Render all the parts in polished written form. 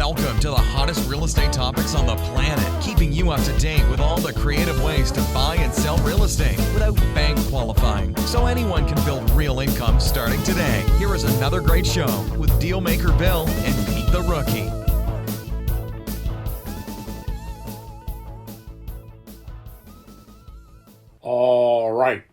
Welcome to the hottest real estate topics on the planet, keeping you up to date with all the creative ways to buy and sell real estate without bank qualifying, so anyone can build real income starting today. Here is another great show with Dealmaker Bill and Pete the Rookie. All right,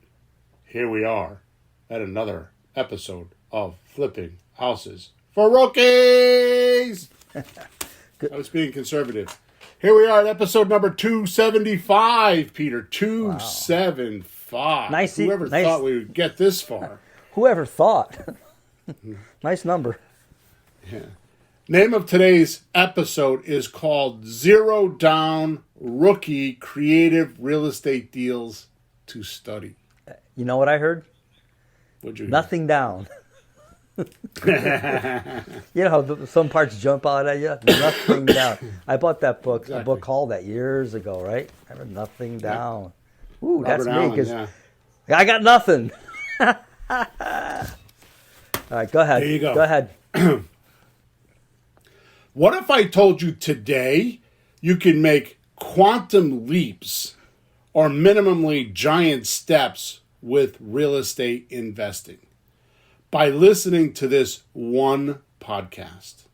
here we are at another episode of Flipping Houses for Rookies. I was being conservative. Here we are at episode number 275, Peter. 275. Wow. Nice. Whoever thought we would get this far? Whoever thought? Nice number. Yeah. Name of today's episode is called Zero Down Rookie Creative Real Estate Deals to Study. You know what I heard? What'd you hear? Nothing down. You know how some parts jump out at you? Nothing down. I bought that book, Exactly. a book called that years ago, right? I heard Nothing Down. Ooh, Robert that's me, Allen, because yeah. I got nothing. All right, go ahead. There you go. Go ahead. What if I told you today you can make quantum leaps or minimally giant steps with real estate investing by listening to this one podcast?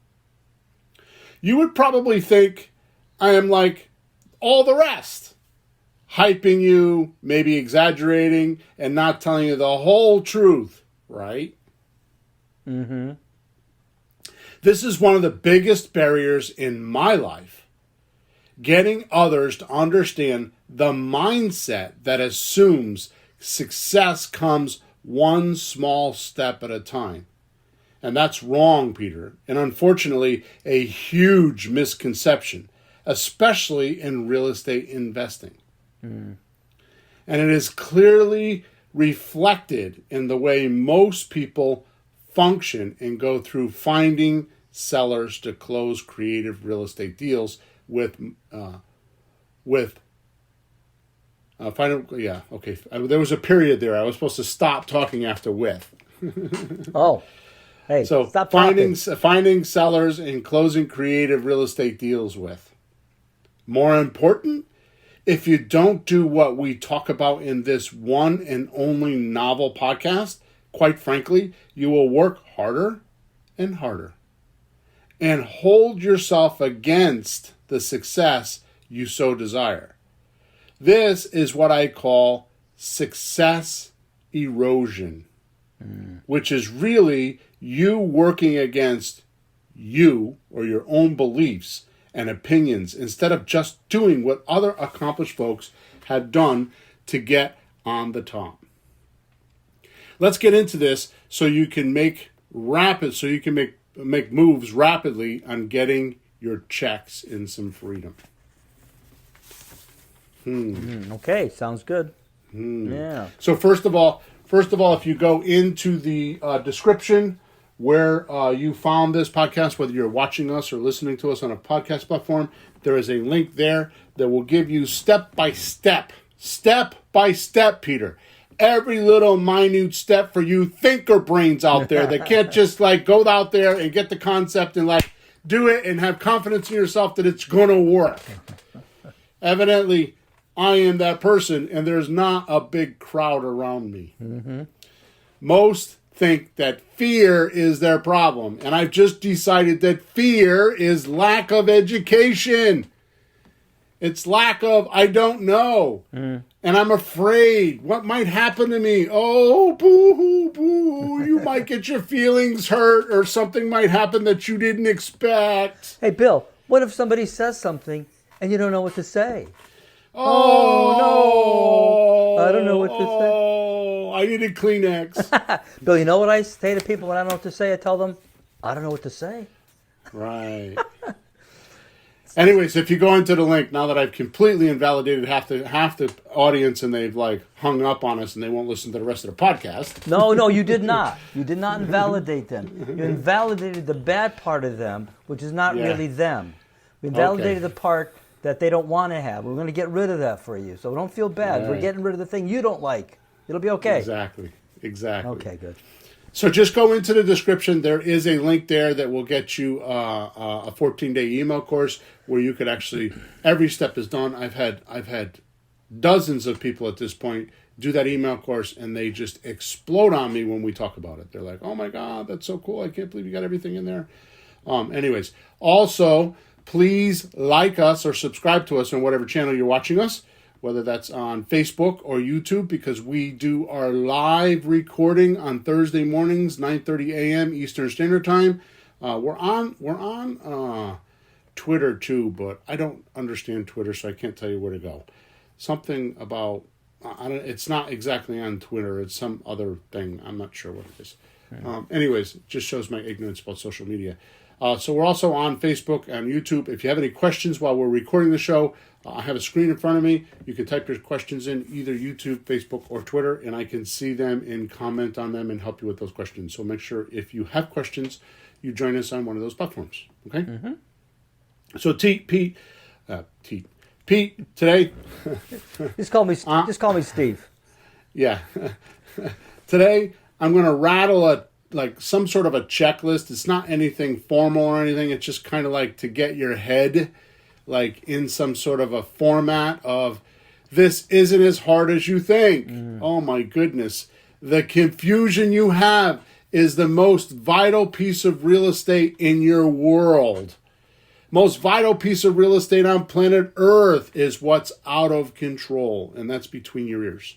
You would probably think I am like all the rest, hyping you, maybe exaggerating, and not telling you the whole truth, right? Mm-hmm. This is one of the biggest barriers in my life, getting others to understand the mindset that assumes success comes one small step at a time. And that's wrong, Peter, and unfortunately a huge misconception, especially in real estate investing. And it is clearly reflected in the way most people function and go through finding sellers to close creative real estate deals with there was a period there. I was supposed to stop talking after with. Oh, hey, So stop finding talking. sellers and closing creative real estate deals with. More important, if you don't do what we talk about in this one and only novel podcast, quite frankly, you will work harder and harder and hold yourself against the success you so desire. This is what I call success erosion, which is really you working against you or your own beliefs and opinions instead of just doing what other accomplished folks had done to get on the top. Let's get into this so you can make moves rapidly on getting your checks in some freedom. Okay, sounds good. Yeah. So first of all, if you go into the description where you found this podcast, whether you're watching us or listening to us on a podcast platform, there is a link there that will give you step by step, Peter. Every little minute step for you thinker brains out there that can't just like go out there and get the concept and like do it and have confidence in yourself that it's going to work. Evidently, I am that person, and there's not a big crowd around me. Mm-hmm. Most think that fear is their problem, and I've just decided that fear is lack of education. It's lack of, I don't know, and I'm afraid. What might happen to me? Oh, boo-hoo, boo. You might get your feelings hurt, or something might happen that you didn't expect. Hey, Bill, what if somebody says something and you don't know what to say? Oh, no. I don't know what to say. Oh, I need a Kleenex. Bill, you know what I say to people when I don't know what to say? I tell them, I don't know what to say. Right. Anyways, if you go into the link, now that I've completely invalidated half the audience and they've like hung up on us and they won't listen to the rest of the podcast. No, you did not. You did not invalidate them. You invalidated the bad part of them, which is not really them. We invalidated the part that they don't want to have. We're going to get rid of that for you. So don't feel bad. Right. We're getting rid of the thing you don't like. It'll be okay. Exactly. Okay, good. So just go into the description. There is a link there that will get you a 14-day email course where you could actually, every step is done. I've had dozens of people at this point do that email course, and they just explode on me when we talk about it. They're like, "Oh my God, that's so cool! I can't believe you got everything in there." Anyways, also please like us or subscribe to us on whatever channel you're watching us, whether that's on Facebook or YouTube, because we do our live recording on Thursday mornings, 9:30 a.m. Eastern Standard Time. We're on Twitter too, but I don't understand Twitter, so I can't tell you where to go. Something about it's not exactly on Twitter. It's some other thing. I'm not sure what it is. Anyways, it just shows my ignorance about social media. So we're also on Facebook and YouTube. If you have any questions while we're recording the show, I have a screen in front of me. You can type your questions in either YouTube, Facebook, or Twitter, and I can see them and comment on them and help you with those questions. So make sure if you have questions, you join us on one of those platforms. Okay? Mm-hmm. So Pete, today. Just call me Steve. Yeah. Today, I'm going to rattle some sort of a checklist. It's not anything formal or anything. It's just kind of like to get your head like in some sort of a format of this isn't as hard as you think. Oh my goodness. The confusion you have is the most vital piece of real estate in your world. Most vital piece of real estate on planet Earth is what's out of control, and that's between your ears.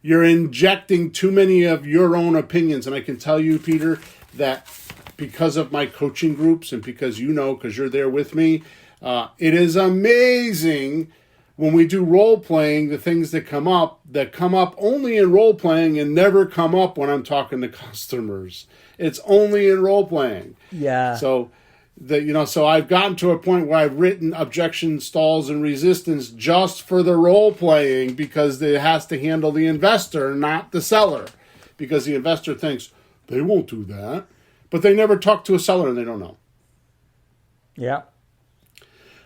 You're injecting too many of your own opinions, and I can tell you, Peter, that because of my coaching groups and because you're there with me, it is amazing when we do role-playing, the things that come up only in role-playing and never come up when I'm talking to customers. It's only in role-playing. Yeah. So I've gotten to a point where I've written objection, stalls, and resistance just for the role-playing because it has to handle the investor, not the seller. Because the investor thinks, they won't do that. But they never talk to a seller and they don't know. Yeah.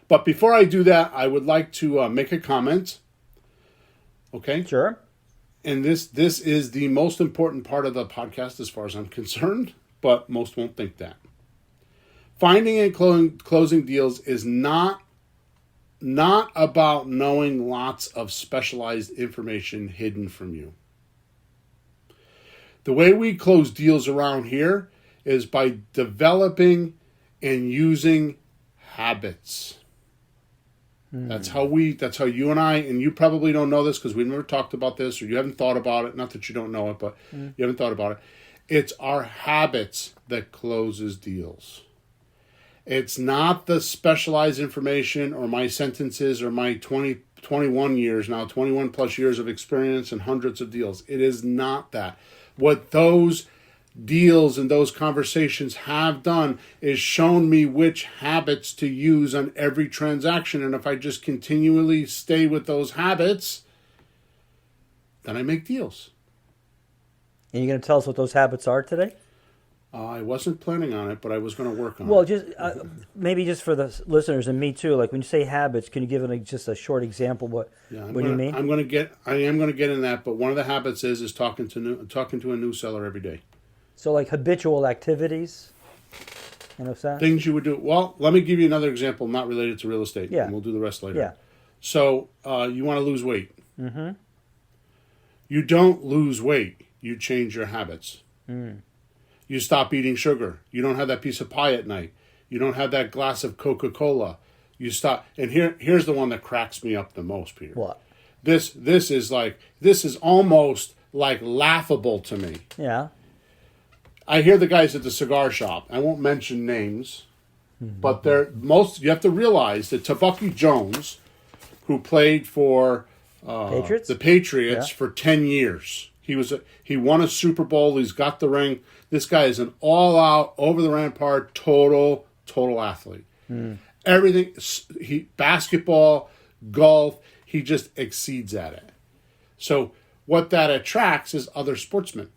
But before I do that, I would like to make a comment. Okay? Sure. And this is the most important part of the podcast as far as I'm concerned, but most won't think that. Finding and closing deals is not about knowing lots of specialized information hidden from you. The way we close deals around here is by developing and using habits. That's how you and I, and you probably don't know this because we've never talked about this or you haven't thought about it. Not that you don't know it, but you haven't thought about it. It's our habits that closes deals. It's not the specialized information or my sentences or my 21 plus years of experience and hundreds of deals. It is not that. What those deals and those conversations have done is shown me which habits to use on every transaction. And if I just continually stay with those habits, then I make deals. And you're going to tell us what those habits are today? I wasn't planning on it, but I was going to work on it. Well, just maybe just for the listeners and me too. Like when you say habits, can you give just a short example? What do you mean? I am going to get in that, but one of the habits is talking to a new seller every day. So like habitual activities, things you would do. Well, let me give you another example, not related to real estate. Yeah. And we'll do the rest later. Yeah. So you want to lose weight. Mm-hmm. You don't lose weight. You change your habits. You stop eating sugar. You don't have that piece of pie at night. You don't have that glass of Coca-Cola. You stop. And here's the one that cracks me up the most, Peter. What? This is almost like laughable to me. Yeah. I hear the guys at the cigar shop. I won't mention names, but you have to realize that Tabucky Jones, who played for the Patriots for 10 years. He won a Super Bowl. He's got the ring. This guy is an all-out, over-the-rampart, total athlete. Everything, basketball, golf, he just exceeds at it. So what that attracts is other sportsmen.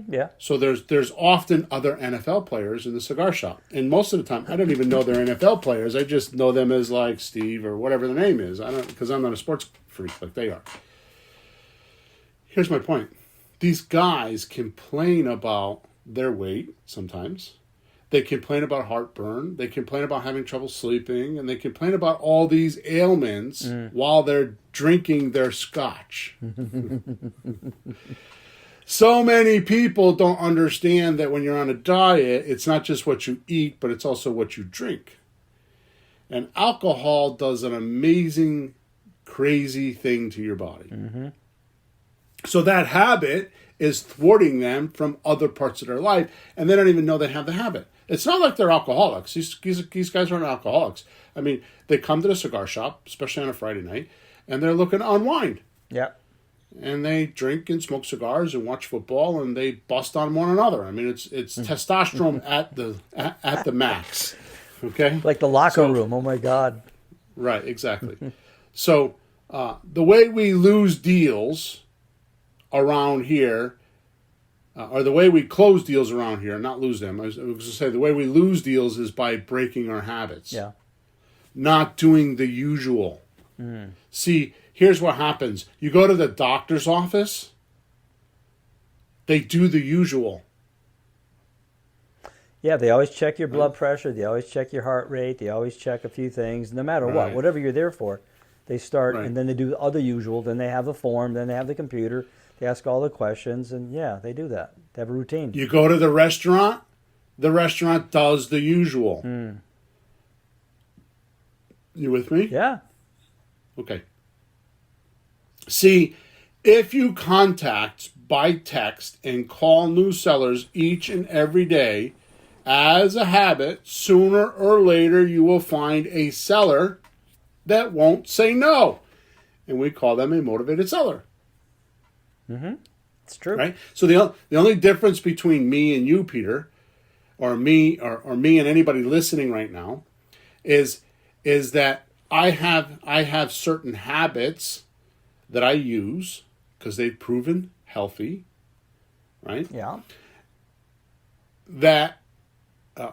Yeah. So there's often other NFL players in the cigar shop. And most of the time, I don't even know they're NFL players. I just know them as like Steve or whatever the name is. Because I'm not a sports freak like they are. Here's my point. these guys complain about their weight sometimes. They complain about heartburn. They complain about having trouble sleeping. And they complain about all these ailments while they're drinking their scotch. So many people don't understand that when you're on a diet, it's not just what you eat, but it's also what you drink. And alcohol does an amazing, crazy thing to your body. Mm-hmm. So that habit is thwarting them from other parts of their life, and they don't even know they have the habit. It's not like they're alcoholics. These guys aren't alcoholics. I mean, they come to the cigar shop, especially on a Friday night, and they're looking to unwind. Yeah. And they drink and smoke cigars and watch football, and they bust on one another. I mean, it's testosterone at the max. Okay? Like the locker room. Oh, my God. Right, exactly. So the way we lose deals around here, or the way we close deals around here, not lose them. I was going to say the way we lose deals is by breaking our habits. Yeah. Not doing the usual. See, here's what happens. You go to the doctor's office, they do the usual. Yeah, they always check your blood pressure. They always check your heart rate. They always check a few things. No matter what, whatever you're there for, they start, and then they do the other usual. Then they have the form. Then they have the computer. They ask all the questions, and yeah, they do that. They have a routine. You go to the restaurant does the usual. You with me? Yeah. Okay. See, if you contact by text and call new sellers each and every day as a habit, sooner or later you will find a seller that won't say no. And we call them a motivated seller. Mm-hmm. It's true. Right? So the only difference between me and you, Peter, or me and anybody listening right now is that I have certain habits that I use because they've proven healthy, right? Yeah. That,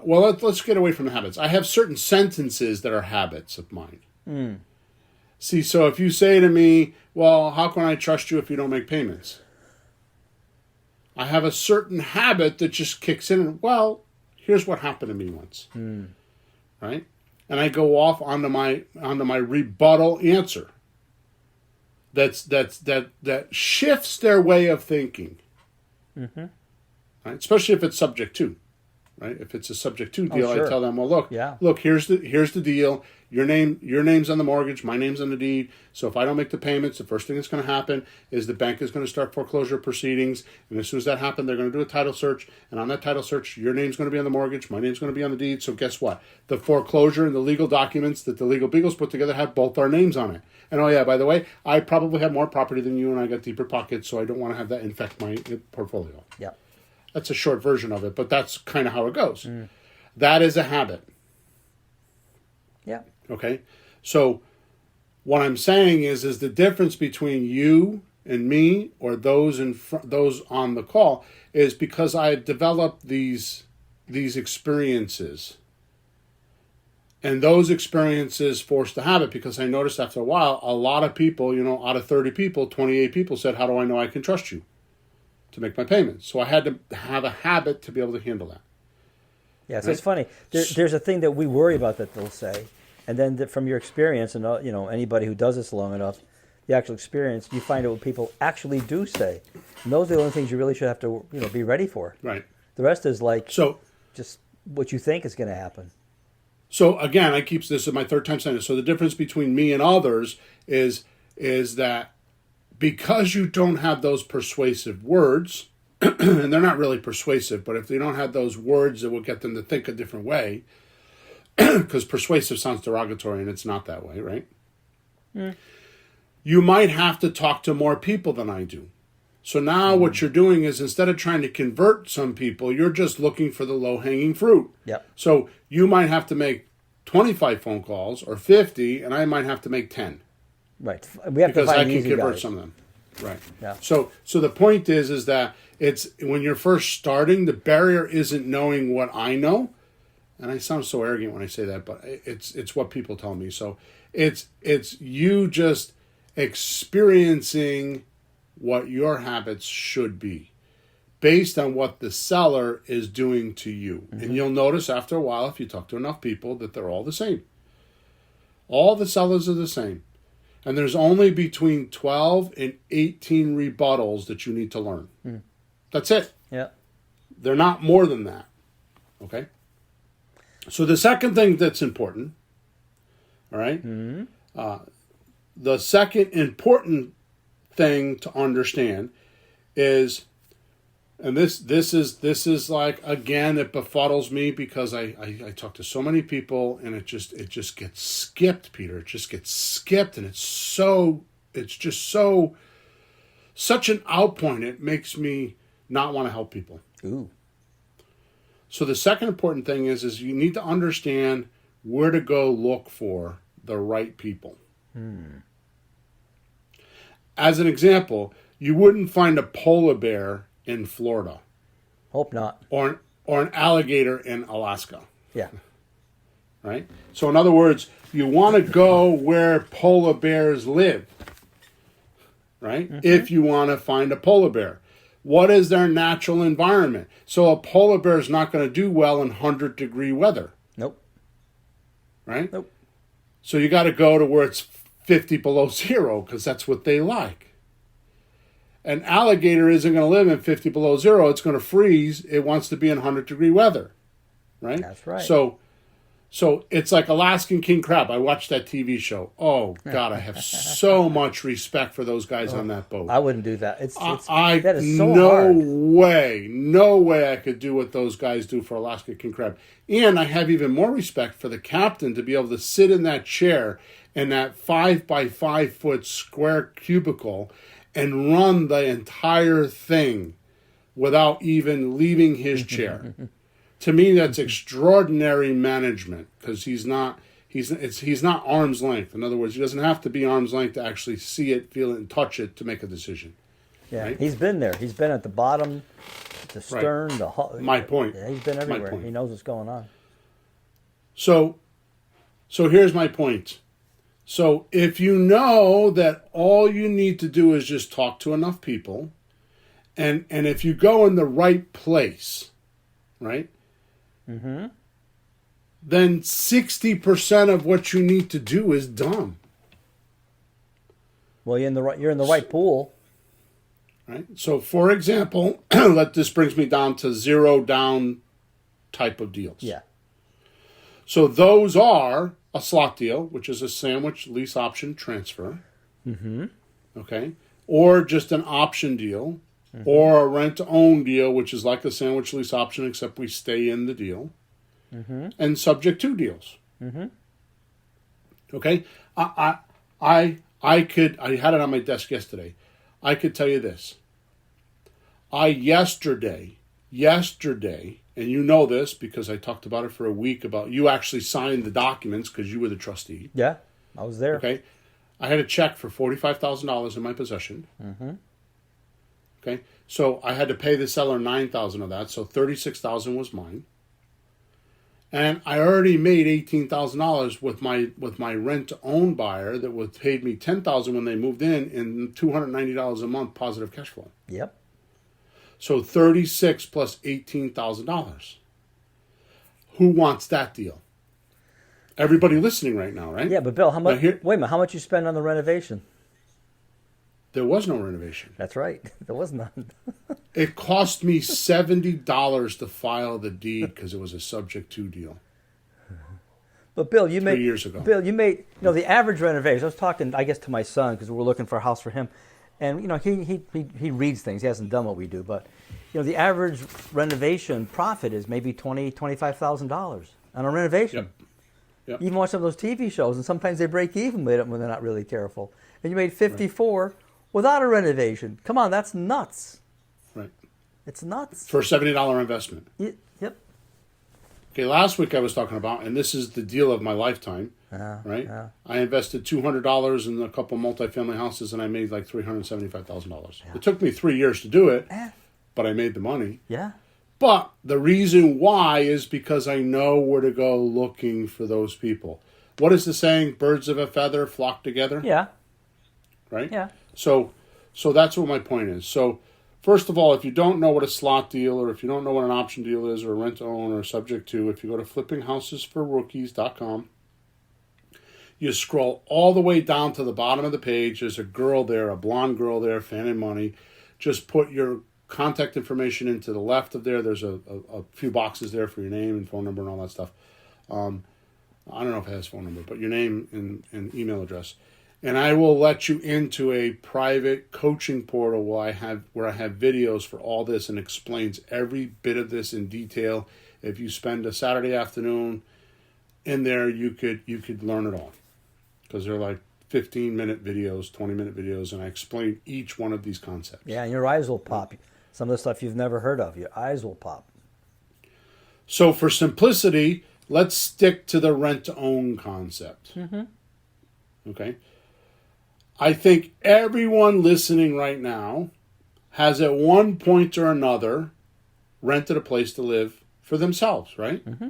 let's get away from the habits. I have certain sentences that are habits of mine. See, so if you say to me, well, how can I trust you if you don't make payments? I have a certain habit that just kicks in and, well, here's what happened to me once. Right? And I go off onto my rebuttal answer. That shifts their way of thinking. Mm-hmm. Right? Especially if it's subject to. Right? If it's a subject to deal, sure. I tell them, well, look, here's the deal. Your name's on the mortgage, my name's on the deed. So if I don't make the payments, the first thing that's going to happen is the bank is going to start foreclosure proceedings. And as soon as that happens, they're going to do a title search. And on that title search, your name's going to be on the mortgage, my name's going to be on the deed. So guess what? The foreclosure and the legal documents that the legal beagles put together have both our names on it. And oh yeah, by the way, I probably have more property than you and I got deeper pockets, so I don't want to have that infect my portfolio. Yeah. That's a short version of it, but that's kind of how it goes. That is a habit. Yeah. Okay? So what I'm saying is the difference between you and me or those those on the call is because I developed these experiences. And those experiences forced the habit because I noticed after a while, a lot of people, out of 30 people, 28 people said, how do I know I can trust you to make my payments? So I had to have a habit to be able to handle that. Yeah, so it's funny. There's a thing that we worry about that they'll say, and then from your experience, and anybody who does this long enough, the actual experience, you find out what people actually do say. And those are the only things you really should have to be ready for. Right. The rest is just what you think is going to happen. So again, this is my third time saying this. So the difference between me and others is that because you don't have those persuasive words, and they're not really persuasive, but if they don't have those words that will get them to think a different way, because persuasive sounds derogatory and it's not that way, right? You might have to talk to more people than I do. So now what you're doing is instead of trying to convert some people, you're just looking for the low-hanging fruit. Yep. So you might have to make 25 phone calls or 50, and I might have to make 10. Right. We have to find I an can easy convert guy. some of them. Right. Yeah. So the point is that it's when you're first starting, the barrier isn't knowing what I know. And I sound so arrogant when I say that, but it's what people tell me. So it's you just experiencing what your habits should be based on what the seller is doing to you. And you'll notice after a while, if you talk to enough people, that they're all the same. All the sellers are the same. And there's only between 12 and 18 rebuttals that you need to learn. That's it. Yeah. They're not more than that. Okay? So the second thing that's important, all right? The second important thing to understand is, and this is like, again, it befuddles me because I talk to so many people and it just gets skipped, Peter. It just gets skipped, and it's just such an outpoint. It makes me not want to help people. Ooh. So the second important thing is you need to understand where to go look for the right people. As an example, you wouldn't find a polar bear in Florida. Hope not. Or an alligator in Alaska. Yeah. Right? So in other words, you want to go where polar bears live. Right? If you want to find a polar bear. What is their natural environment? So a polar bear is not going to do well in 100-degree weather. Nope. Right? Nope. So you got to go to where it's 50 below zero because that's what they like. An alligator isn't going to live in 50 below zero. It's going to freeze. It wants to be in 100-degree weather. Right? That's right. So it's like Alaskan king crab. I watched that TV show. Oh, God, I have so much respect for those guys on that boat. I wouldn't do that. That is so no hard. no way I could do what those guys do for Alaska king crab. And I have even more respect for the captain to be able to sit in that chair in that 5 by 5 foot square cubicle and run the entire thing without even leaving his chair. To me, that's extraordinary management because he's not arm's length. In other words, he doesn't have to be arm's length to actually see it, feel it, and touch it to make a decision. Yeah, right? He's been there. He's been at the bottom, the stern, Right. the hull. My point. Yeah, he's been everywhere. point. He knows what's going on. So here's my point. So if you know that all you need to do is just talk to enough people, and if you go in the right place, right? Then 60% of what you need to do is done. Well, you're in the right pool. Right? So, for example, this brings me down to zero down type of deals. Yeah. So those are a slot deal, which is a sandwich lease option transfer. Okay. Or just an option deal. Or a rent-to-own deal, which is like a sandwich lease option, except we stay in the deal. And subject-to deals. Okay? I had it on my desk yesterday. I could tell you this. Yesterday, and you know this because I talked about it for a week, about you actually signed the documents because you were the trustee. Yeah, I was there. Okay? I had a check for $45,000 in my possession. Okay, so I had to pay the seller $9,000 of that, so $36,000 was mine, and I already made $18,000 with my rent to own buyer that was paid me $10,000 when they moved in, and $290 a month positive cash flow. Yep. So $36,000 plus $18,000. Who wants that deal? Everybody listening right now, right? Yeah, but Bill, how much? Wait a minute, how much you spend on the renovation? There was no renovation. That's right. There was none. It cost me $70 to file the deed because it was a subject-to deal. But Bill, 3 years ago. Bill, you made the average renovation. I was talking, I guess, to my son because we're looking for a house for him, and he reads things. He hasn't done what we do, but the average renovation profit is maybe $25,000 on a renovation. Yep. Even watch some of those TV shows, and sometimes they break even with it when they're not really careful. And you made 54 without a renovation. Come on, that's nuts. Right. It's nuts. For a $70 investment. Yep. Okay, last week I was talking about, and this is the deal of my lifetime, right? Yeah. I invested $200 in a couple multifamily houses, and I made like $375,000. Yeah. It took me 3 years to do it, but I made the money. Yeah. But the reason why is because I know where to go looking for those people. What is the saying? Birds of a feather flock together? Yeah. Right? Yeah. So So that's what my point is. So first of all, if you don't know what a slot deal or if you don't know what an option deal is or a rent to own or subject to, if you go to flippinghousesforrookies.com, you scroll all the way down to the bottom of the page. There's a girl there, a blonde girl there, fanning money. Just put your contact information into the left of there. There's a few boxes there for your name and phone number and all that stuff. I don't know if it has phone number, but your name and email address. And I will let you into a private coaching portal where I have videos for all this and explains every bit of this in detail. If you spend a Saturday afternoon in there, you could learn it all. Because they're like 15-minute videos, 20-minute videos, and I explain each one of these concepts. Yeah, and your eyes will pop. Some of the stuff you've never heard of, your eyes will pop. So for simplicity, let's stick to the rent-to-own concept. Mm-hmm. Okay? I think everyone listening right now has at one point or another rented a place to live for themselves, right? Mm-hmm.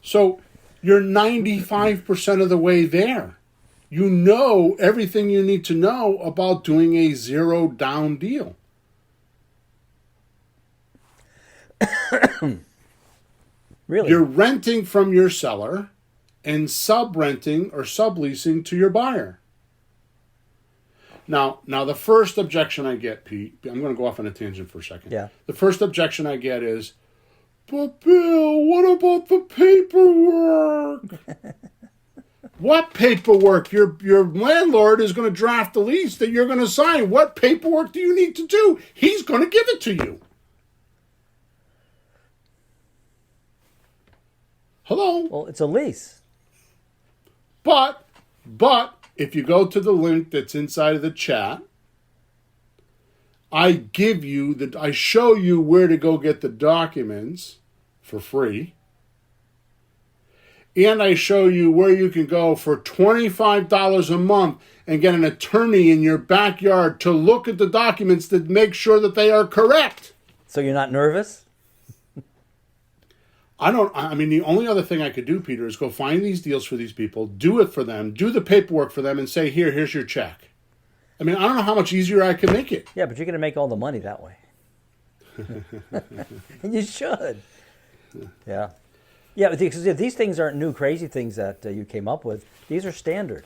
So you're 95% of the way there. You know everything you need to know about doing a zero down deal. Really? You're renting from your seller and sub-renting or subleasing to your buyer. Now the first objection I get, Pete, I'm going to go off on a tangent for a second. Yeah. The first objection I get is, but Bill, what about the paperwork? What paperwork? Your landlord is going to draft the lease that you're going to sign. What paperwork do you need to do? He's going to give it to you. Hello? Well, it's a lease. But if you go to the link that's inside of the chat, I show you where to go get the documents for free. And I show you where you can go for $25 a month and get an attorney in your backyard to look at the documents to make sure that they are correct. So you're not nervous? The only other thing I could do, Peter, is go find these deals for these people, do it for them, do the paperwork for them, and say, here's your check. I don't know how much easier I can make it. Yeah, but you're going to make all the money that way. And you should. Yeah. Yeah, but these things aren't new, crazy things that you came up with. These are standard.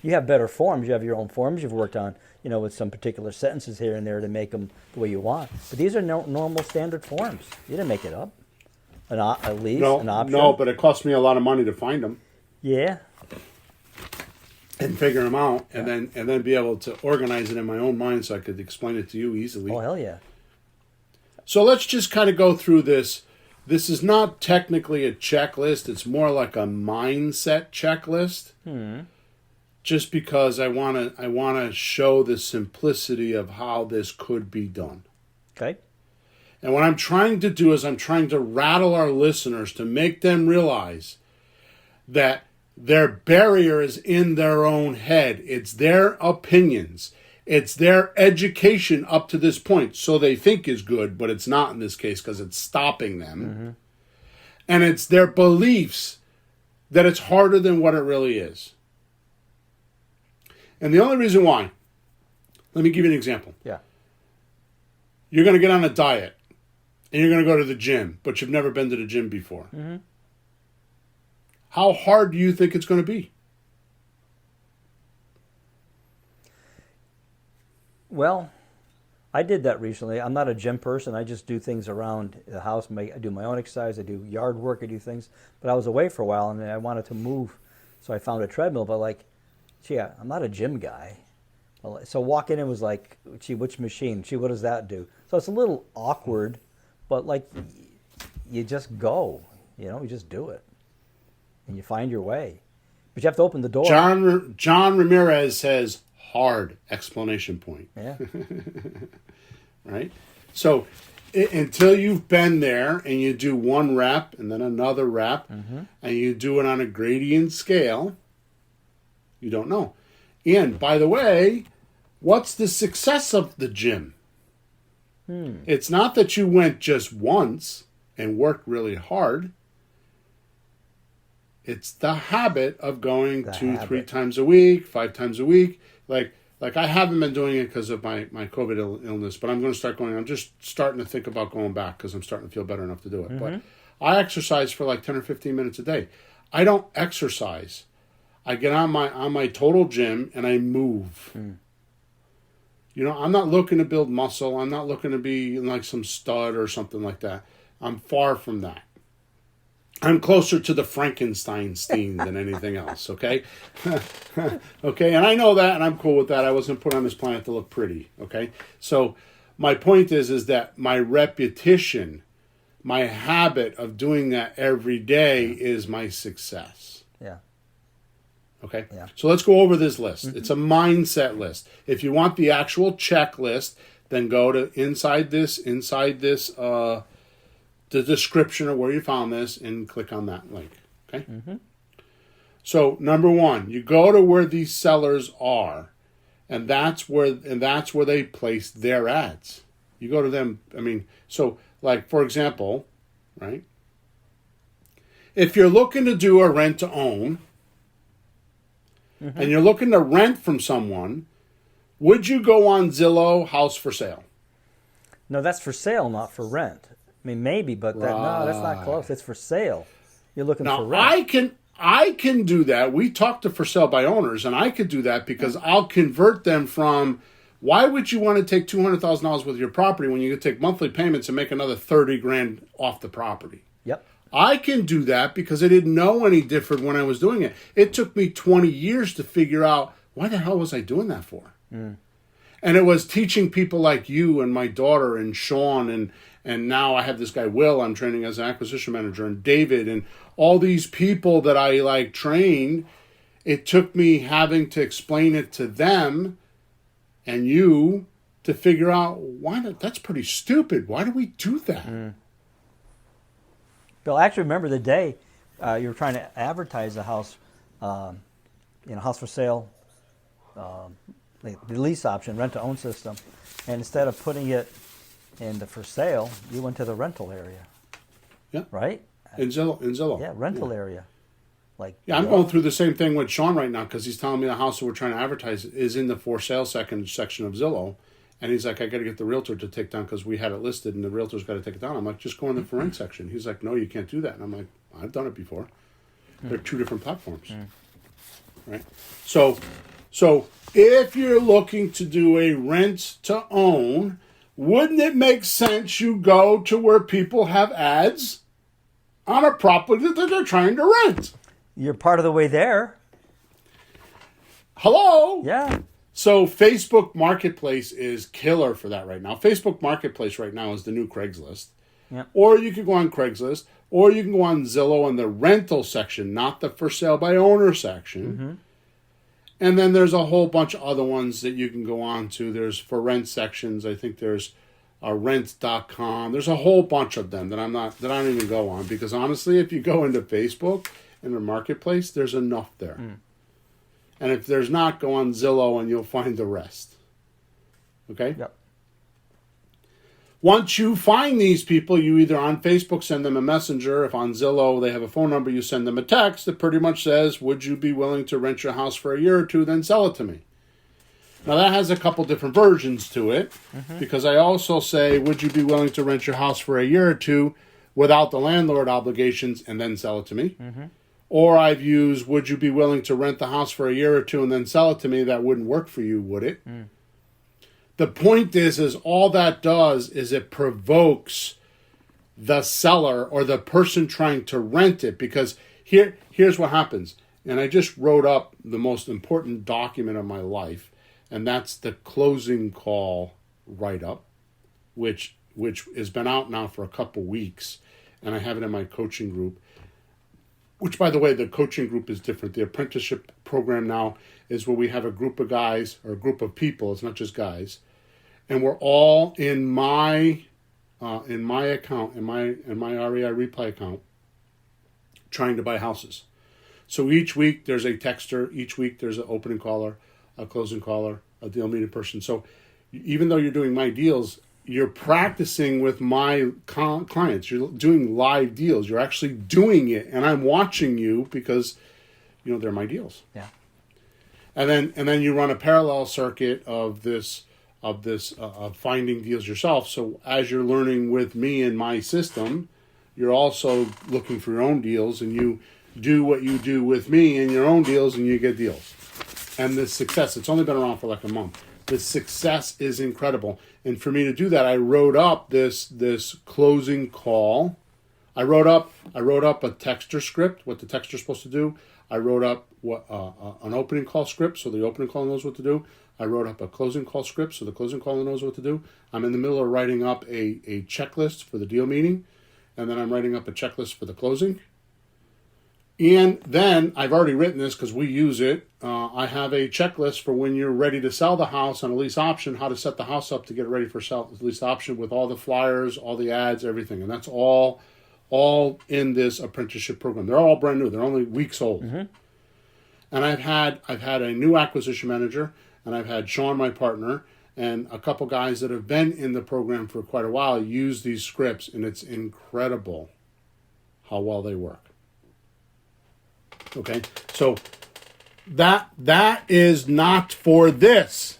You have better forms. You have your own forms you've worked on, with some particular sentences here and there to make them the way you want. But these are normal standard forms. You didn't make it up. A lease, an option. No, but it cost me a lot of money to find them. Yeah. And figure them out, and then be able to organize it in my own mind so I could explain it to you easily. Oh, hell yeah. So let's just kind of go through this. This is not technically a checklist. It's more like a mindset checklist. Just because I want to show the simplicity of how this could be done. Okay. And what I'm trying to do is I'm trying to rattle our listeners to make them realize that their barrier is in their own head. It's their opinions. It's their education up to this point. So they think is good, but it's not in this case because it's stopping them. Mm-hmm. And it's their beliefs that it's harder than what it really is. And the only reason why, let me give you an example. Yeah. You're going to get on a diet and you're going to go to the gym, but you've never been to the gym before. Mm-hmm. How hard do you think it's going to be? Well, I did that recently. I'm not a gym person. I just do things around the house. I do my own exercise. I do yard work. I do things. But I was away for a while, and I wanted to move. So I found a treadmill. But I'm not a gym guy. So walking in was like, gee, which machine? Gee, what does that do? So it's a little awkward, but you just go. You just do it. And you find your way. But you have to open the door. John Ramirez says, hard, exclamation point. Yeah. Right? So until you've been there and you do one rep and then another rep, mm-hmm. and you do it on a gradient scale, you don't know. And by the way, what's the success of the gym? It's not that you went just once and worked really hard. It's the habit of going 3 times a week, 5 times a week. like I haven't been doing it because of my COVID illness, but I'm going to start going. I'm just starting to think about going back because I'm starting to feel better enough to do it. But I exercise for like 10 or 15 minutes a day. I don't exercise. I get on my total gym and I move. You know, I'm not looking to build muscle. I'm not looking to be like some stud or something like that. I'm far from that. I'm closer to the Frankenstein than anything else, okay? Okay, and I know that, and I'm cool with that. I wasn't put on this planet to look pretty, okay? So my point is that my repetition, my habit of doing that every day is my success. Yeah. Okay? Yeah. So let's go over this list. It's a mindset list. If you want the actual checklist, then go to inside this, the description of where you found this and click on that link. Okay? So number one, you go to where these sellers are, and that's where they place their ads. You go to them. I mean, so like for example, right? If you're looking to do a rent to own, and you're looking to rent from someone, would you go on Zillow House for Sale? No, that's for sale, not for rent. I mean, maybe, but no, that's not close. It's for sale. You're looking for rent. I can do that. We talk to for sale by owners, and I could do that because I'll convert them from. Why would you want to take $200,000 with your property when you could take monthly payments and make another $30,000 off the property? Yep. I can do that because I didn't know any different when I was doing it. It took me 20 years to figure out why the hell was I doing that for. And it was teaching people like you and my daughter and Sean and now I have this guy Will I'm training as an acquisition manager, and David, and all these people that I like trained. It took me having to explain it to them and you to figure out that's pretty stupid. Why do we do that? Bill, I actually remember the day you were trying to advertise the house, house for sale, the lease option, rent-to-own system, and instead of putting it in the for sale, you went to the rental area. Yeah. Right? In Zillow. Yeah, rental area. I'm going through the same thing with Sean right now because he's telling me the house that we're trying to advertise is in the for sale section of Zillow. And he's like, I got to get the realtor to take down because we had it listed and the realtor's got to take it down. I'm like, just go in the for rent section. He's like, no, you can't do that. And I'm like, I've done it before. They're two different platforms. Right? So if you're looking to do a rent to own, wouldn't it make sense you go to where people have ads on a property that they're trying to rent? You're part of the way there. Hello? Yeah. So Facebook Marketplace is killer for that right now. Facebook Marketplace right now is the new Craigslist. Yeah. Or you can go on Craigslist, or you can go on Zillow in the rental section, not the for sale by owner section. And then there's a whole bunch of other ones that you can go on to. There's for rent sections. I think there's rent.com. There's a whole bunch of them that I don't even go on because honestly, if you go into Facebook in the marketplace, there's enough there. And if there's not, go on Zillow and you'll find the rest. Okay? Yep. Once you find these people, you either on Facebook send them a messenger. If on Zillow they have a phone number, you send them a text that pretty much says, would you be willing to rent your house for a year or two, then sell it to me? Now that has a couple different versions to it because I also say, would you be willing to rent your house for a year or two without the landlord obligations and then sell it to me? Or I've used, would you be willing to rent the house for a year or two and then sell it to me? That wouldn't work for you, would it? The point is all that does is it provokes the seller or the person trying to rent it because here's what happens. And I just wrote up the most important document of my life, and that's the closing call write-up, which has been out now for a couple weeks, and I have it in my coaching group. Which, by the way, the coaching group is different. The apprenticeship program now is where we have a group of guys or a group of people. It's not just guys, and we're all in my account, in my REI Reply account, trying to buy houses. So each week there's a texter. Each week there's an opening caller, a closing caller, a deal meeting person. So even though you're doing my deals, you're practicing with my clients. You're doing live deals. You're actually doing it, and I'm watching you because, they're my deals. Yeah. then you run a parallel circuit of finding deals yourself. So as you're learning with me and my system, you're also looking for your own deals, and you do what you do with me in your own deals, and you get deals. And the success, it's only been around for like a month. The success is incredible. And for me to do that, I wrote up this closing call. I wrote up a texter script, what the texter's supposed to do. I wrote up an opening call script, so the opening call knows what to do. I wrote up a closing call script, so the closing call knows what to do. I'm in the middle of writing up a checklist for the deal meeting, and then I'm writing up a checklist for the closing. And then I've already written this because we use it. I have a checklist for when you're ready to sell the house on a lease option, how to set the house up to get it ready for lease option with all the flyers, all the ads, everything. And that's all in this apprenticeship program. They're all brand new. They're only weeks old. Mm-hmm. And I've had a new acquisition manager, and I've had Sean, my partner, and a couple guys that have been in the program for quite a while use these scripts, and it's incredible how well they work. Okay, so that is not for this.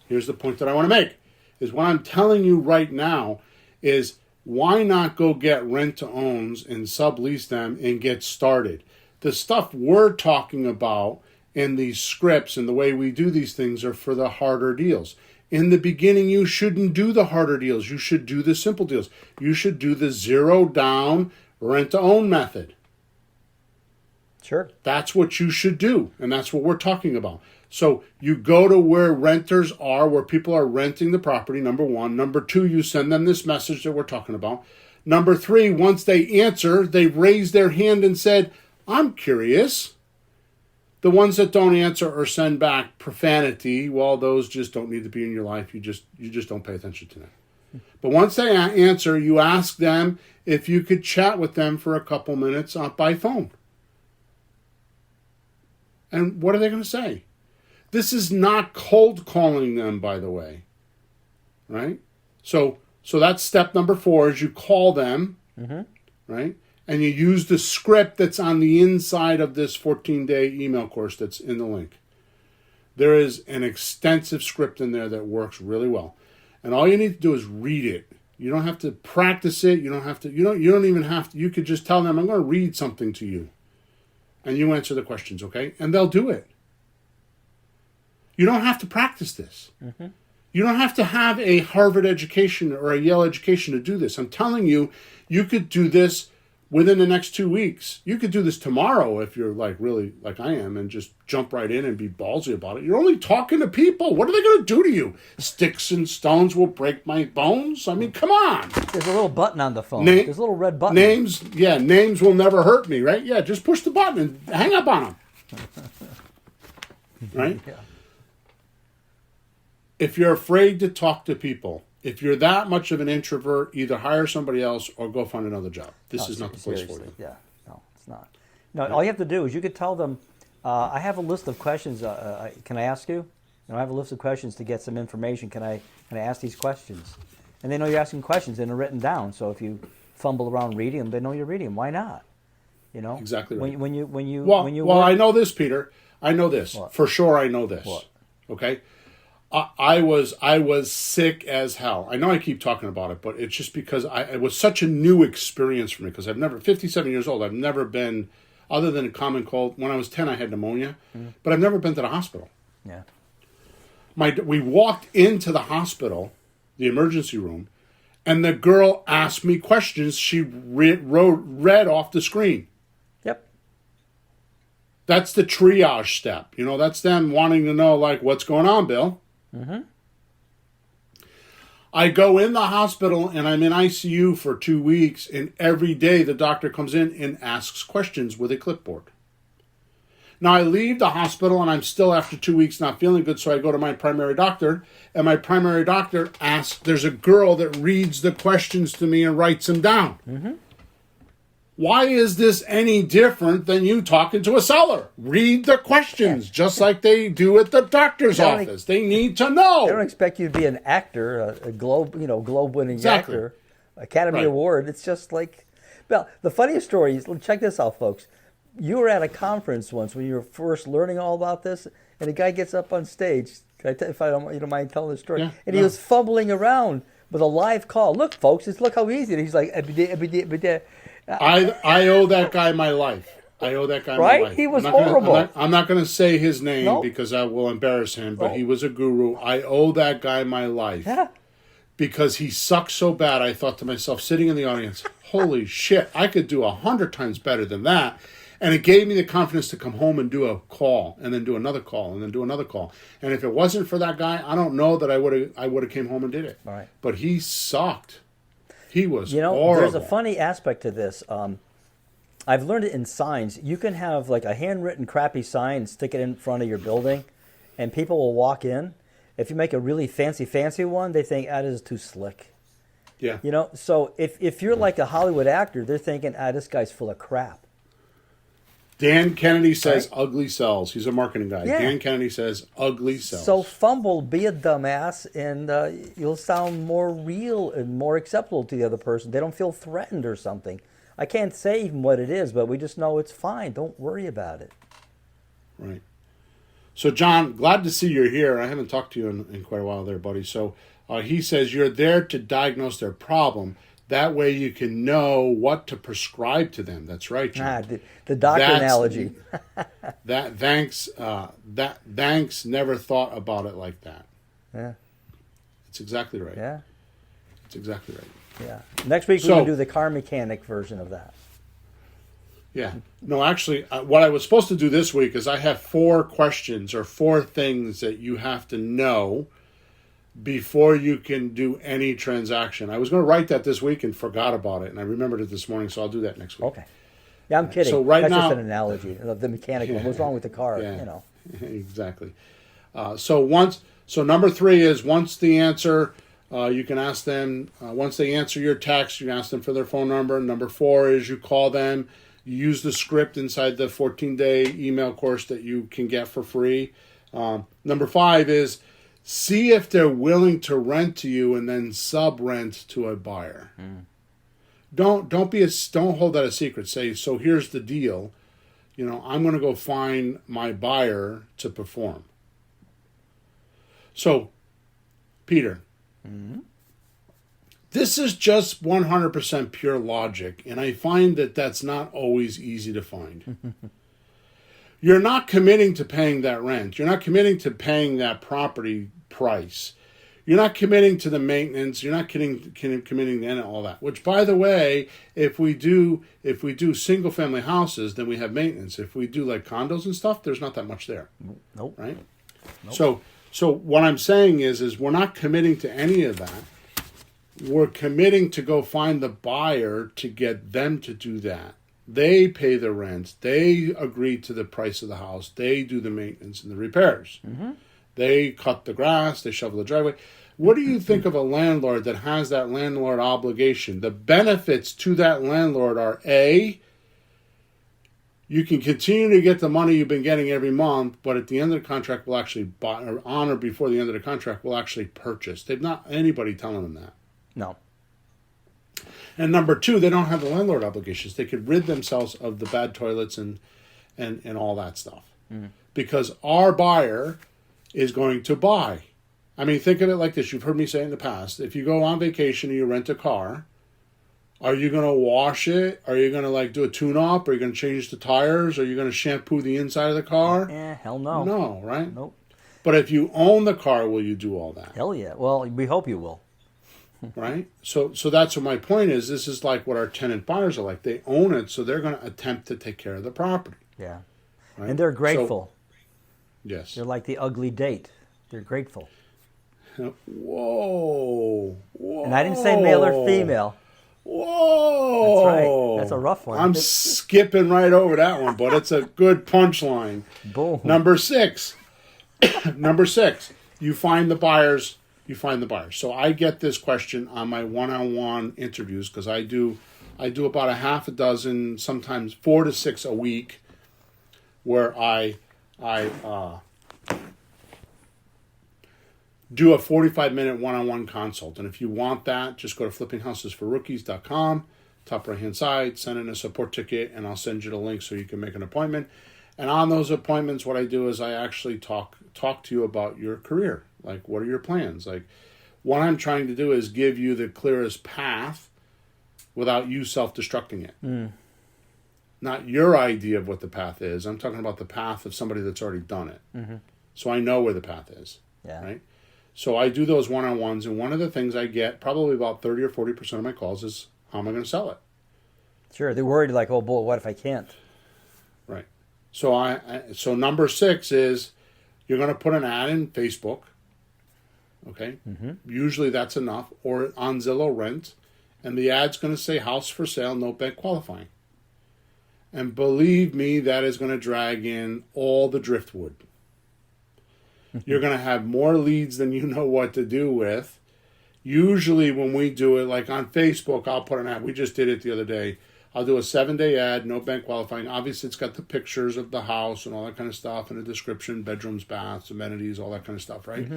Here's the point that I want to make, is what I'm telling you right now is why not go get rent-to-owns and sublease them and get started? The stuff we're talking about in these scripts and the way we do these things are for the harder deals. In the beginning, you shouldn't do the harder deals. You should do the simple deals. You should do the zero down rent-to-own method. Sure. That's what you should do, and that's what we're talking about. So you go to where renters are, where people are renting the property, number one. Number two, you send them this message that we're talking about. Number three, once they answer, they raise their hand and said, I'm curious. The ones that don't answer or send back profanity, well, those just don't need to be in your life. You just don't pay attention to them. But once they answer, you ask them if you could chat with them for a couple minutes by phone. And what are they going to say? This is not cold calling them, by the way. Right? So that's step number 4 is you call them, right? And you use the script that's on the inside of this 14-day email course that's in the link. There is an extensive script in there that works really well. And all you need to do is read it. You don't have to practice it. You don't even have to. You could just tell them, I'm going to read something to you. And you answer the questions, okay? And they'll do it. You don't have to practice this. Mm-hmm. You don't have to have a Harvard education or a Yale education to do this. I'm telling you, you could do this within the next 2 weeks. You could do this tomorrow if you're really like I am and just jump right in and be ballsy about it. You're only talking to people. What are they going to do to you? Sticks and stones will break my bones? I mean, come on. There's a little button on the phone. There's a little red button. Names will never hurt me, right? Yeah, just push the button and hang up on them. Right? Yeah. If you're afraid to talk to people, if you're that much of an introvert, either hire somebody else or go find another job. This is not the place for you. Yeah, no, it's not. No, all you have to do is you could tell them, I have a list of questions. Can I ask you? I have a list of questions to get some information. Can I ask these questions? And they know you're asking questions and they're written down. So if you fumble around reading them, they know you're reading them. Why not? Exactly right. Well, I know this, Peter. I know this. What? For sure I know this. What? Okay? I was sick as hell. I know I keep talking about it, but it's just because it was such a new experience for me because 57 years old, I've never been, other than a common cold. When I was 10, I had pneumonia, but I've never been to the hospital. Yeah. We walked into the hospital, the emergency room, and the girl asked me questions she read off the screen. Yep. That's the triage step. That's them wanting to know, what's going on, Bill? Mm-hmm. I go in the hospital and I'm in ICU for 2 weeks, and every day the doctor comes in and asks questions with a clipboard. Now I leave the hospital and I'm still after 2 weeks not feeling good, so I go to my primary doctor, and my primary doctor asks, there's a girl that reads the questions to me and writes them down. Mm-hmm. Why is this any different than you talking to a seller? Read the questions, just like they do at the doctor's office. They need to know. They don't expect you to be an actor, a globe-winning actor, Academy Award. It's just like, well, the funniest story is, check this out, folks. You were at a conference once when you were first learning all about this, and the guy gets up on stage. If you don't mind telling the story, Yeah, and he was fumbling around with a live call. Look, folks, look how easy it is. He's like, I owe that guy my life. I owe that guy my life. He was horrible. I'm not going to say his name Nope. because I will embarrass him, but he was a guru. I owe that guy my life. Yeah. Because he sucked so bad, I thought to myself, sitting in the audience, holy shit, I could do 100 times better than that. And it gave me the confidence to come home and do a call, and then do another call, and then do another call. And if it wasn't for that guy, I don't know that I would have came home and did it. Right. But he sucked. He was horrible. There's a funny aspect to this. I've learned it in signs. You can have like a handwritten crappy sign and stick it in front of your building, and people will walk in. If you make a really fancy one, they think, that is too slick. Yeah. So if you're like a Hollywood actor, they're thinking, this guy's full of crap. Dan Kennedy says ugly sells. He's a marketing guy. Yeah. Dan Kennedy says ugly sells. So fumble, be a dumbass, and you'll sound more real and more acceptable to the other person. They don't feel threatened or something. I can't say even what it is, but we just know it's fine. Don't worry about it. Right. So, John, glad to see you're here. I haven't talked to you in quite a while there, buddy. So he says you're there to diagnose their problem. That way you can know what to prescribe to them. That's right, John. The doctor analogy. Thanks never thought about it like that. Yeah. It's exactly right. Yeah. It's exactly right. Yeah. Next week we're going to do the car mechanic version of that. Yeah. No, actually, what I was supposed to do this week is I have 4 questions or 4 things that you have to know before you can do any transaction. I was going to write that this week and forgot about it, and I remembered it this morning, so I'll do that next week. Okay. Yeah, I'm kidding. So that's just an analogy. The mechanic one. What's wrong with the car? Yeah. Exactly. So number 3 is once the answer, you can ask them, once they answer your text, you ask them for their phone number. Number 4 is you call them. You use the script inside the 14-day email course that you can get for free. Number 5 is see if they're willing to rent to you and then sub-rent to a buyer. Don't hold that a secret. Say, so here's the deal. I'm going to go find my buyer to perform. So, Peter, this is just 100% pure logic, and I find that that's not always easy to find. You're not committing to paying that rent. You're not committing to paying that property price. You're not committing to the maintenance. You're not committing to all that. Which, by the way, if we do single family houses, then we have maintenance. If we do like condos and stuff, there's not that much there. Nope. Right? Nope. So what I'm saying is we're not committing to any of that. We're committing to go find the buyer to get them to do that. They pay the rent. They agree to the price of the house. They do the maintenance and the repairs. They cut the grass. They shovel the driveway. What do you think of a landlord that has that landlord obligation? The benefits to that landlord are A, you can continue to get the money you've been getting every month, but at the end of the contract will actually buy, or on or before the end of the contract will actually purchase. They've not anybody telling them that. No. And number 2, they don't have the landlord obligations. They could rid themselves of the bad toilets and all that stuff. Because our buyer is going to buy. I mean, think of it like this. You've heard me say in the past. If you go on vacation and you rent a car, are you going to wash it? Are you going to do a tune-up? Are you going to change the tires? Are you going to shampoo the inside of the car? Hell no. No, right? Nope. But if you own the car, will you do all that? Hell yeah. Well, we hope you will. Right? So that's what my point is. This is like what our tenant buyers are like. They own it, so they're going to attempt to take care of the property. Yeah. Right? And they're grateful. Yes. They're like the ugly date. They're grateful. Whoa. And I didn't say male or female. Whoa. That's right. That's a rough one. I'm skipping right over that one, but it's a good punchline. Boom. Number 6. You find the buyers. So I get this question on my one-on-one interviews because I do about a half a dozen, sometimes 4 to 6 a week, where I do a 45-minute one-on-one consult. And if you want that, just go to flippinghousesforrookies.com, top right-hand side, send in a support ticket, and I'll send you the link so you can make an appointment. And on those appointments, what I do is I actually talk to you about your career. Like, what are your plans? Like, what I'm trying to do is give you the clearest path without you self-destructing it. Not your idea of what the path is. I'm talking about the path of somebody that's already done it. So I know where the path is. Yeah. Right? So I do those one-on-ones, and one of the things I get, probably about 30 or 40% of my calls, is how am I going to sell it? Sure. They're worried like, oh, boy, what if I can't? Right. So so number 6 is you're going to put an ad in Facebook. Okay? Usually that's enough. Or on Zillow Rent. And the ad's going to say house for sale, no bank qualifying. And believe me, that is going to drag in all the driftwood. You're going to have more leads than you know what to do with. Usually when we do it, like on Facebook, I'll put an ad. We just did it the other day. I'll do a 7-day ad, no bank qualifying. Obviously, it's got the pictures of the house and all that kind of stuff, and a description, bedrooms, baths, amenities, all that kind of stuff, right?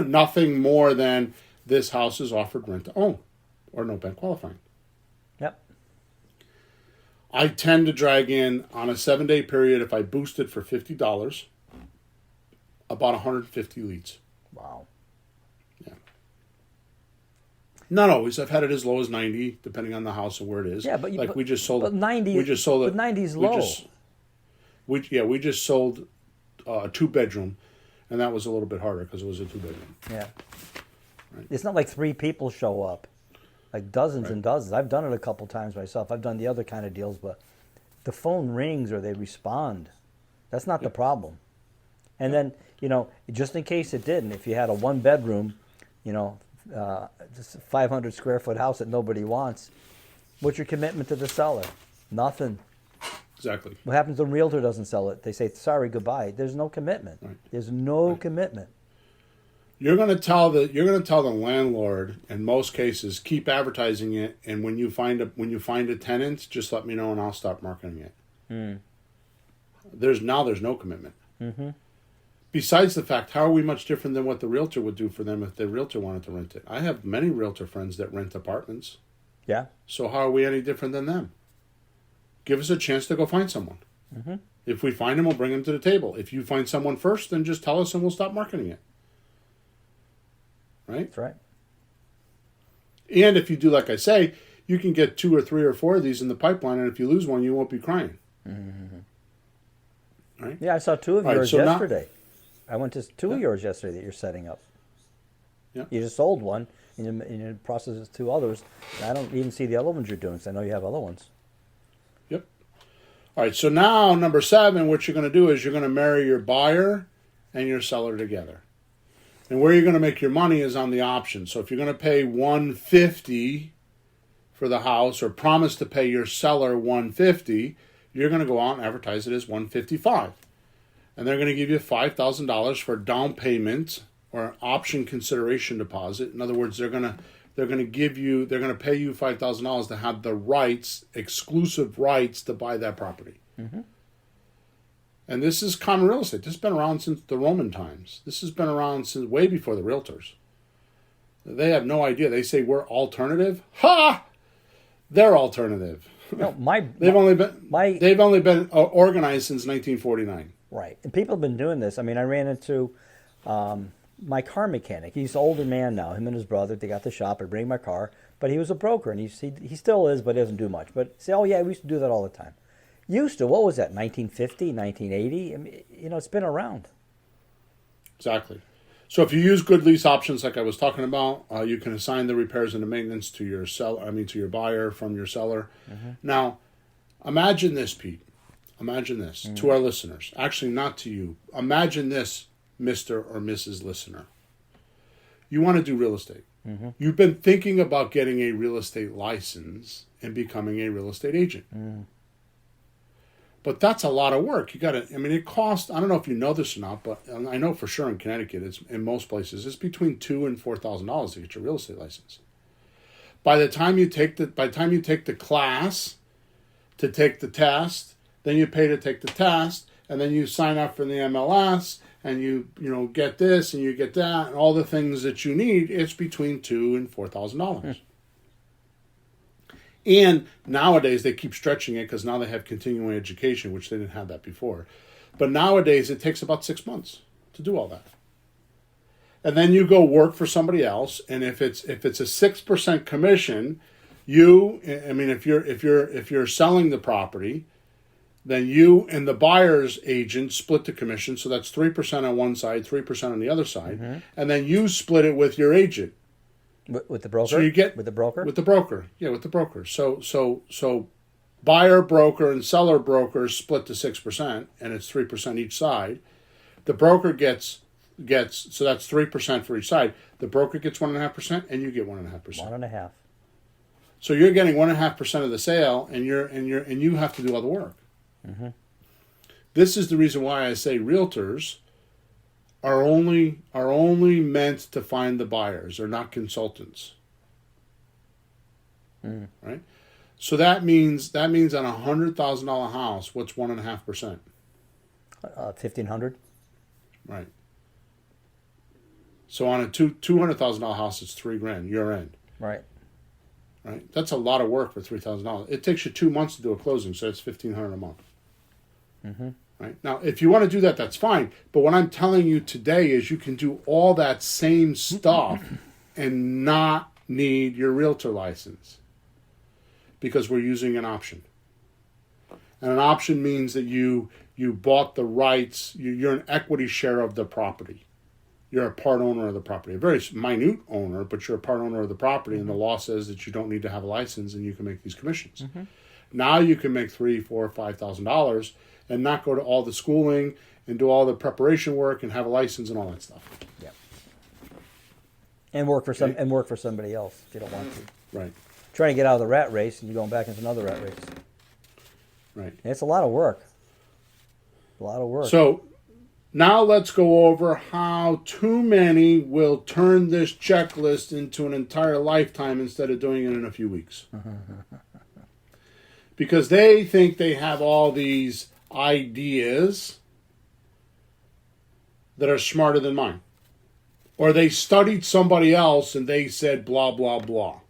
Nothing more than this house is offered rent to own or no bank qualifying. Yep. I tend to drag in on a 7-day period, if I boost it for $50, about 150 leads. Wow. Yeah. Not always. I've had it as low as 90, depending on the house and where it is. Yeah, but we just sold. But 90. We just sold it. But 90 is low. We just sold a 2-bedroom, and that was a little bit harder because it was a 2-bedroom. Yeah. Right. It's not like 3 people show up, like dozens and dozens. I've done it a couple times myself. I've done the other kind of deals, but the phone rings or they respond. That's not the problem. And then, just in case it didn't, if you had a 1-bedroom, just a 500 square foot house that nobody wants, what's your commitment to the seller? Nothing. Exactly. What happens when a realtor doesn't sell it? They say, sorry, goodbye. There's no commitment. Right. There's no commitment. You're going to tell the landlord, in most cases, keep advertising it, and when you find a tenant, just let me know and I'll stop marketing it. There's no commitment. Besides the fact, how are we much different than what the realtor would do for them if the realtor wanted to rent it? I have many realtor friends that rent apartments. Yeah. So how are we any different than them? Give us a chance to go find someone. If we find them, we'll bring them to the table. If you find someone first, then just tell us and we'll stop marketing it. Right? That's right. And if you do like I say, you can get 2 or 3 or 4 of these in the pipeline, and if you lose one, you won't be crying. Right? Yeah, I saw 2 of yours yesterday. I went to 2 of yours yesterday that you're setting up. Yeah. You just sold one, and you're in the process of 2 others. I don't even see the other ones you're doing, so I know you have other ones. Yep. All right, so now number 7, what you're going to do is you're going to marry your buyer and your seller together. And where you're going to make your money is on the option. So if you're going to pay $150 for the house, or promise to pay your seller $150, you're going to go out and advertise it as $155. And they're going to give you $5,000 for down payment or option consideration deposit. In other words, they're going to pay you $5,000 to have the rights, exclusive rights to buy that property. And this is common real estate. This has been around since the Roman times. This has been around since way before the realtors. They have no idea. They say we're alternative. Ha! They're alternative. No, they've only been organized since 1949. Right, and people have been doing this. I mean, I ran into my car mechanic. He's an older man now. Him and his brother, they got the shop. I bring my car, but he was a broker, and he still is, but he doesn't do much. But say, oh yeah, we used to do that all the time. Used to, what was that, 1950, 1980? I mean, it's been around. Exactly. So if you use good lease options like I was talking about, you can assign the repairs and the maintenance to your to your buyer from your seller. Now, imagine this, Pete. Imagine this to our listeners. Actually, not to you. Imagine this, Mr. or Mrs. Listener. You want to do real estate. You've been thinking about getting a real estate license and becoming a real estate agent. But that's a lot of work. It costs, I don't know if you know this or not, but I know for sure in Connecticut, it's in most places, it's between $2,000 and $4,000 to get your real estate license. By the time you take the class to take the test, then you pay to take the test, and then you sign up for the MLS, and you get this and you get that, and all the things that you need, it's between $2,000 and $4,000. And nowadays they keep stretching it because now they have continuing education, which they didn't have that before. But nowadays it takes about 6 months to do all that. And then you go work for somebody else, and if it's a 6% commission, if you're selling the property, then you and the buyer's agent split the commission, so that's 3% on one side, 3% on the other side, and then you split it with your agent. With the broker? So you get with the broker? With the broker. Yeah, with the broker. So buyer broker and seller broker split the 6%, and it's 3% each side. The broker gets so that's 3% for each side. The broker gets 1.5%, and you get 1.5%. 1.5. So you're getting 1.5% of the sale, and you have to do all the work. Mm-hmm. This is the reason why I say realtors are only meant to find the buyers. They're not consultants. Right? So that means on a $100,000 house, what's 1.5%? 1,500. Right. So on a $200,000 house, it's $3,000. Your end. Right. Right. That's a lot of work for $3,000. It takes you 2 months to do a closing, so it's $1,500 a month. Mm-hmm. Right. Now, if you want to do that, that's fine. But what I'm telling you today is you can do all that same stuff and not need your realtor license because we're using an option. And an option means that you bought the rights. You're an equity share of the property. You're a part owner of the property. A very minute owner, but you're a part owner of the property, and the law says that you don't need to have a license and you can make these commissions. Mm-hmm. Now you can make $3,000, $4,000, $5,000 and not go to all the schooling and do all the preparation work and have a license and all that stuff. Yeah. And work for somebody else if you don't want to. Right. Trying to get out of the rat race and you're going back into another rat race. Right. And it's a lot of work. A lot of work. So now let's go over how too many will turn this checklist into an entire lifetime instead of doing it in a few weeks. Because they think they have all these ideas that are smarter than mine. Or they studied somebody else and they said blah, blah, blah.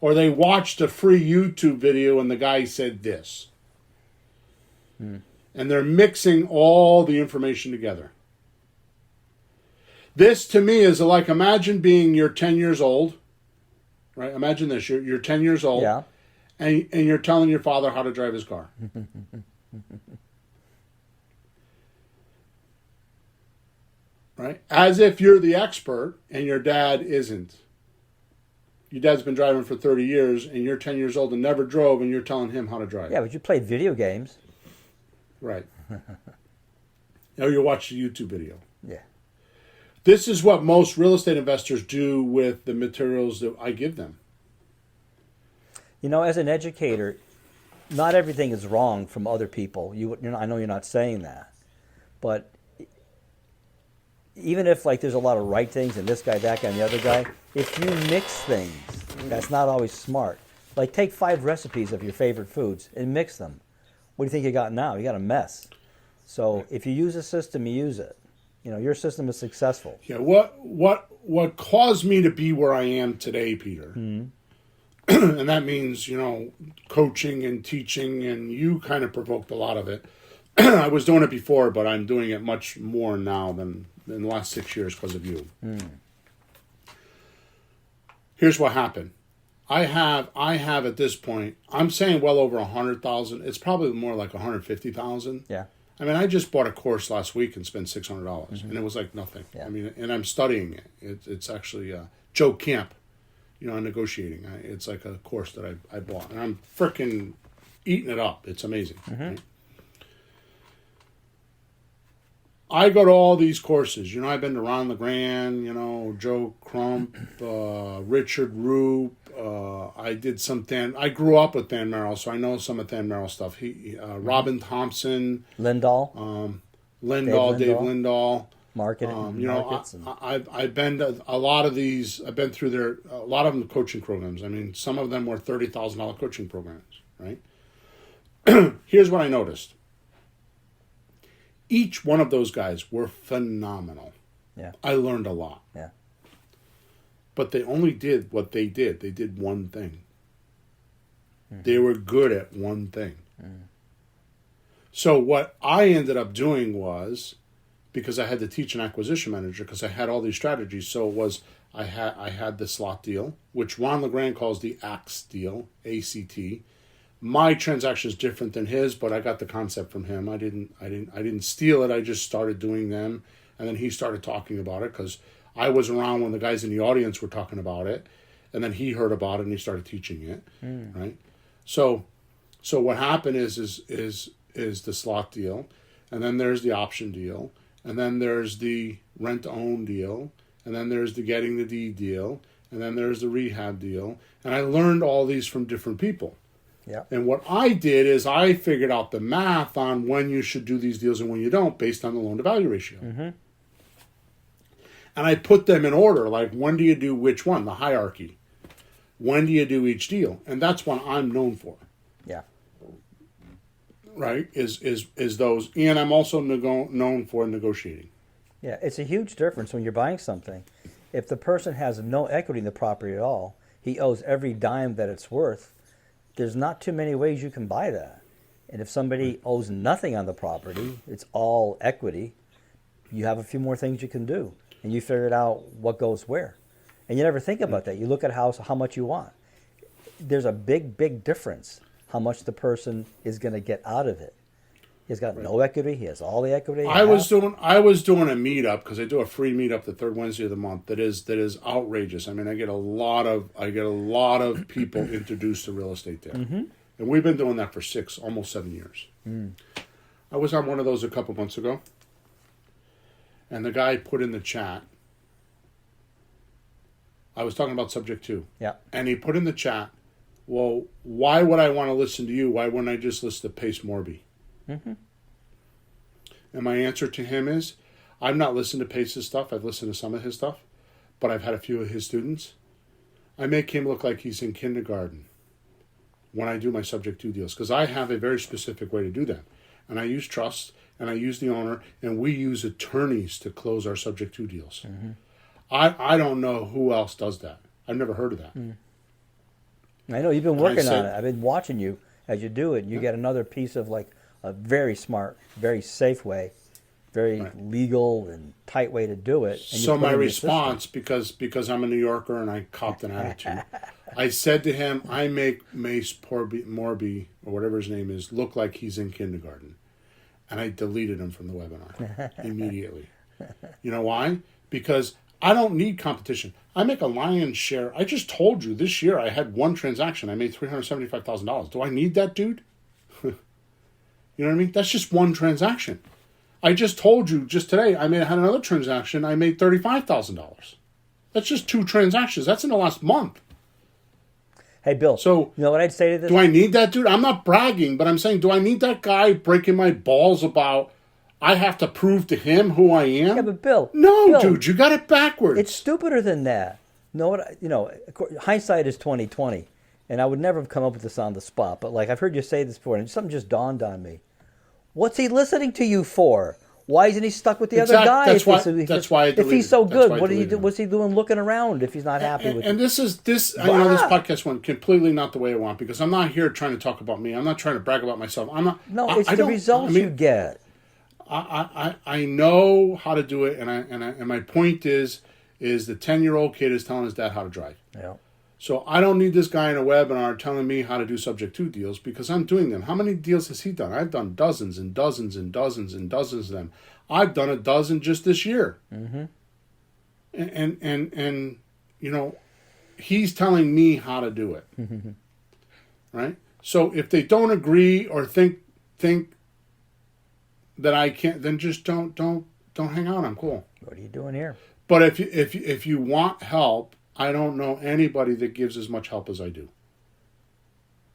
Or they watched a free YouTube video and the guy said this. And they're mixing all the information together. This to me is like, imagine being you're 10 years old. Right? Imagine this. You're 10 years old. Yeah. And you're telling your father how to drive his car. Right? As if you're the expert and your dad isn't. Your dad's been driving for 30 years and you're 10 years old and never drove and you're telling him how to drive. Yeah, but you played video games. Right. Or you watch a YouTube video. Yeah. This is what most real estate investors do with the materials that I give them. You know, as an educator, not everything is wrong from other people. I know you're not saying that, but even if like there's a lot of right things and this guy, that guy, and the other guy, if you mix things, that's not always smart. Like take 5 recipes of your favorite foods and mix them. What do you think you got now? You got a mess. So if you use a system, you use it. You know, your system is successful. Yeah. What caused me to be where I am today, Peter? Mm-hmm. And that means, coaching and teaching, and you kind of provoked a lot of it. I was doing it before, but I'm doing it much more now than in the last 6 years because of you. Here's what happened. I have at this point, I'm saying well over 100,000. It's probably more like 150,000. Yeah. I mean, I just bought a course last week and spent $600, and it was like nothing. Yeah. I mean, and I'm studying it. It's actually Joe Camp. On negotiating. It's like a course that I bought. And I'm freaking eating it up. It's amazing. Mm-hmm. Right? I go to all these courses. I've been to Ron LeGrand, Joe Crump, Richard Roop. I did some I grew up with Dan Merrill, so I know some of Dan Merrill stuff. Robin Thompson. Lindahl. Dave Lindahl. Marketing. I've been to a lot of these. I've been through a lot of them coaching programs. I mean, some of them were $30,000 coaching programs, right? Here's what I noticed. Each one of those guys were phenomenal. Yeah. I learned a lot. Yeah. But they only did what they did. They did one thing. They were good at one thing. So what I ended up doing was, because I had to teach an acquisition manager, because I had all these strategies, so it was I had the slot deal, which Ron LeGrand calls the ACT deal, ACT. My transaction is different than his, but I got the concept from him. I didn't steal it. I just started doing them, and then he started talking about it because I was around when the guys in the audience were talking about it, and then he heard about it and he started teaching it, right? So what happened is the slot deal, and then there's the option deal, and then there's the rent-to-own deal, and then there's the getting the deed deal, and then there's the rehab deal, and I learned all these from different people. Yeah. And what I did is I figured out the math on when you should do these deals and when you don't based on the loan-to-value ratio. And I put them in order, like when do you do which one, the hierarchy. When do you do each deal? And that's what I'm known for. Yeah. Right? Is those, and I'm also known for negotiating. Yeah, it's a huge difference when you're buying something. If the person has no equity in the property at all, he owes every dime that it's worth, there's not too many ways you can buy that. And if somebody owes nothing on the property, it's all equity, you have a few more things you can do. And you figured out what goes where. And you never think about that. You look at a house, how much you want. There's a big, big difference how much the person is going to get out of it. He's got no equity. He has all the equity. I was doing a meetup because I do a free meetup the third Wednesday of the month. That is outrageous. I mean, I get a lot of people introduced to real estate there, and we've been doing that for almost 7 years. I was on one of those a couple months ago, and the guy put in the chat. I was talking about subject 2. Yeah. And he put in the chat, well, why would I want to listen to you? Why wouldn't I just listen to Pace Morby? And my answer to him is, I've not listened to Pace's stuff. I've listened to some of his stuff, but I've had a few of his students. I make him look like he's in kindergarten when I do my subject 2 deals, because I have a very specific way to do them. And I use trust, and I use the owner, and we use attorneys to close our subject 2 deals. I don't know who else does that. I've never heard of that. I know you've been working on it. I've been watching you as you do it. You get another piece of like a very smart, very safe way, very legal and tight way to do it. And so my response, because I'm a New Yorker and I copped an attitude, I said to him, I make Mace Morby, or whatever his name is, look like he's in kindergarten. And I deleted him from the webinar immediately. You know why? Because I don't need competition. I make a lion's share. I just told you this year I had one transaction. I made $375,000. Do I need that, dude? You know what I mean? That's just one transaction. I just told you just today I had another transaction. I made $35,000. That's just 2 transactions. That's in the last month. Hey, Bill. So you know what I'd say to this? Do I need that, dude? I'm not bragging, but I'm saying, do I need that guy breaking my balls about I have to prove to him who I am? Yeah, but Bill. No, Bill, dude, you got it backwards. It's stupider than that. Hindsight is 20/20, and I would never have come up with this on the spot. But like I've heard you say this before, and something just dawned on me. What's he listening to you for? Why isn't he stuck with the other guy? That's why I deleted. If he's so good, what do? What's he doing looking around if he's not happy with? And this this podcast went completely not the way I want, because I'm not here trying to talk about me. I'm not trying to brag about myself. I'm not. No, it's the results you get. I know how to do it, and my point is the 10-year-old kid is telling his dad how to drive. Yeah. So I don't need this guy in a webinar telling me how to do subject 2 deals, because I'm doing them. How many deals has he done? I've done dozens and dozens and dozens and dozens of them. I've done a dozen just this year. And he's telling me how to do it. Right? So if they don't agree or think that I can't, then just don't hang out. I'm cool. What are you doing here? But if you want help, I don't know anybody that gives as much help as I do.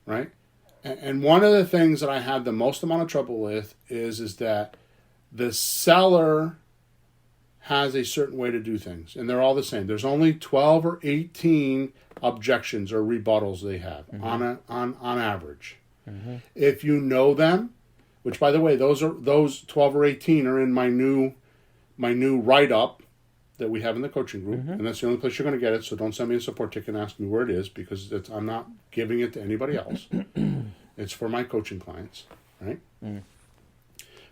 Right? And one of the things that I had the most amount of trouble with is that the seller has a certain way to do things, and they're all the same. There's only 12 or 18 objections or rebuttals they have on average. If you know them, which by the way, those 12 or 18 are in my new write-up that we have in the coaching group, and that's the only place you're going to get it. So don't send me a support ticket and ask me where it is, because I'm not giving it to anybody else. It's for my coaching clients, right?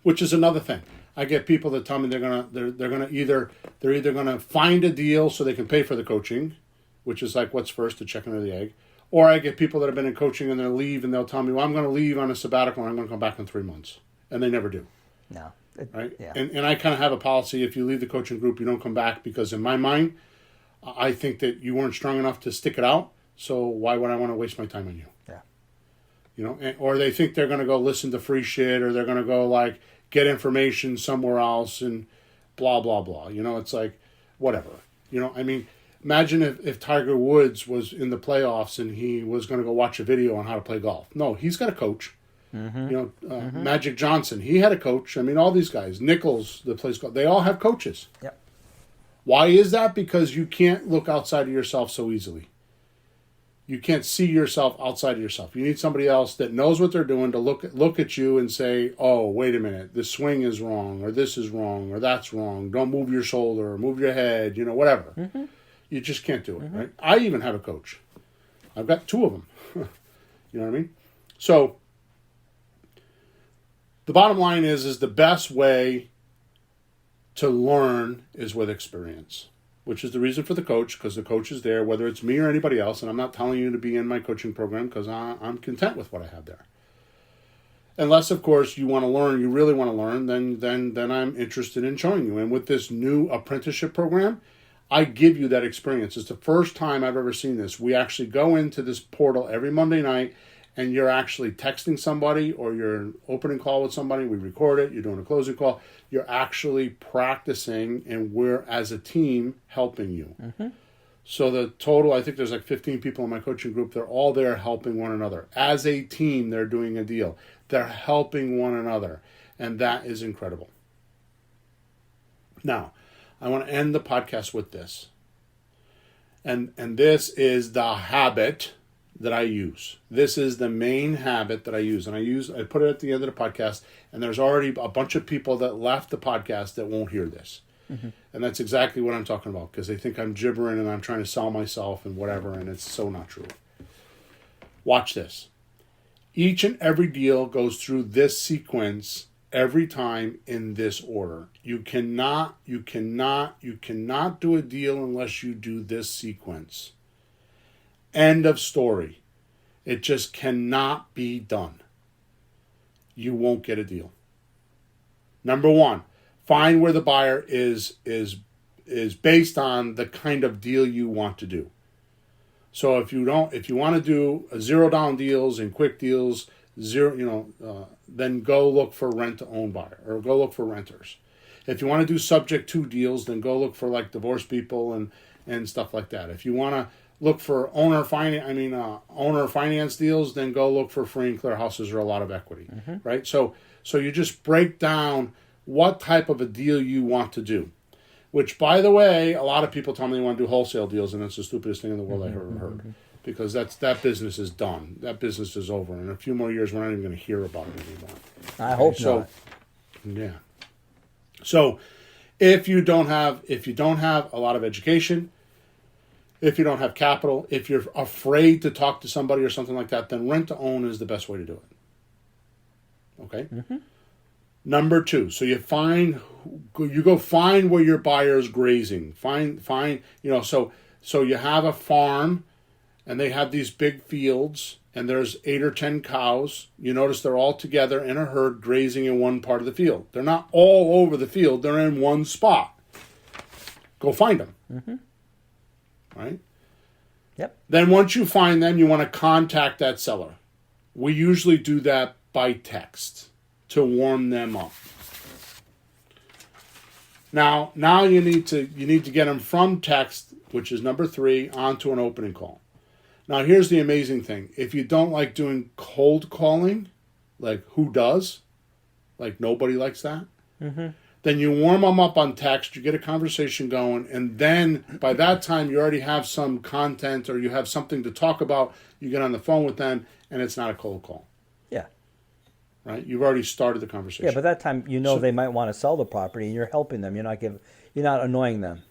Which is another thing. I get people that tell me they're either gonna find a deal so they can pay for the coaching, which is like what's first, the chicken or the egg, or I get people that have been in coaching and they'll leave and they'll tell me, well, I'm going to leave on a sabbatical and I'm going to come back in 3 months, and they never do. No. Right? Yeah. And I kind of have a policy: if you leave the coaching group, you don't come back, because in my mind, I think that you weren't strong enough to stick it out. So why would I want to waste my time on you? Yeah. You know, or they think they're going to go listen to free shit, or they're going to go like get information somewhere else and blah, blah, blah. You know, it's like, whatever. You know, I mean, imagine if Tiger Woods was in the playoffs and he was going to go watch a video on how to play golf. No, he's got a coach. You know, Magic Johnson, he had a coach. I mean, all these guys, Nichols, the plays golf, they all have coaches. Yep. Why is that? Because you can't look outside of yourself so easily. You can't see yourself outside of yourself. You need somebody else that knows what they're doing to look at you and say, oh, wait a minute, this swing is wrong, or this is wrong, or that's wrong. Don't move your shoulder, or move your head, you know, whatever. You just can't do it, right? I even have a coach. I've got 2 of them. You know what I mean? So the bottom line is the best way to learn is with experience, which is the reason for the coach, because the coach is there, whether it's me or anybody else. And I'm not telling you to be in my coaching program, because I'm content with what I have there. Unless, of course, you want to learn, you really want to learn, then I'm interested in showing you. And with this new apprenticeship program, I give you that experience. It's the first time I've ever seen this. We actually go into this portal every Monday night, and you're actually texting somebody, or you're an opening call with somebody. We record it. You're doing a closing call. You're actually practicing, and we're, as a team, helping you. So the total, I think there's like 15 people in my coaching group. They're all there helping one another. As a team, they're doing a deal. They're helping one another. And that is incredible. Now, I want to end the podcast with this. And this is the habit that I use. This is the main habit that I use. And I put it at the end of the podcast, and there's already a bunch of people that left the podcast that won't hear this. And that's exactly what I'm talking about, because they think I'm gibbering and I'm trying to sell myself and whatever, and it's so not true. Watch this. Each and every deal goes through this sequence every time in this order. You cannot do a deal unless you do this sequence. End of story. It just cannot be done. You won't get a deal. Number 1, find where the buyer is based on the kind of deal you want to do. So if you want to do zero down deals and quick deals, then go look for rent to own buyer, or go look for renters. If you want to do subject to deals, then go look for like divorced people and stuff like that. If you want to look for owner finance deals, then go look for free and clear houses or a lot of equity, right? So you just break down what type of a deal you want to do. Which, by the way, a lot of people tell me they want to do wholesale deals, and it's the stupidest thing in the world I've ever heard. Because that business is done. That business is over. In a few more years, we're not even going to hear about it anymore. I hope not. Yeah. So, if you don't have a lot of education, if you don't have capital, if you're afraid to talk to somebody or something like that, then rent to own is the best way to do it. Okay. Number 2, so you go find where your buyer is grazing. Find so you have a farm, and they have these big fields, and there's 8 or 10 cows. You notice they're all together in a herd grazing in one part of the field. They're not all over the field. They're in one spot. Go find them. Right? Yep. Then once you find them, you want to contact that seller. We usually do that by text to warm them up. Now you need to get them from text, which is number 3, onto an opening call. Now here's the amazing thing. If you don't like doing cold calling, like who does? Like nobody likes that. Then you warm them up on text, you get a conversation going, and then by that time you already have some content, or you have something to talk about. You get on the phone with them, and it's not a cold call. Yeah. Right? You've already started the conversation. Yeah, but that time they might want to sell the property, and you're helping them. You're not annoying them.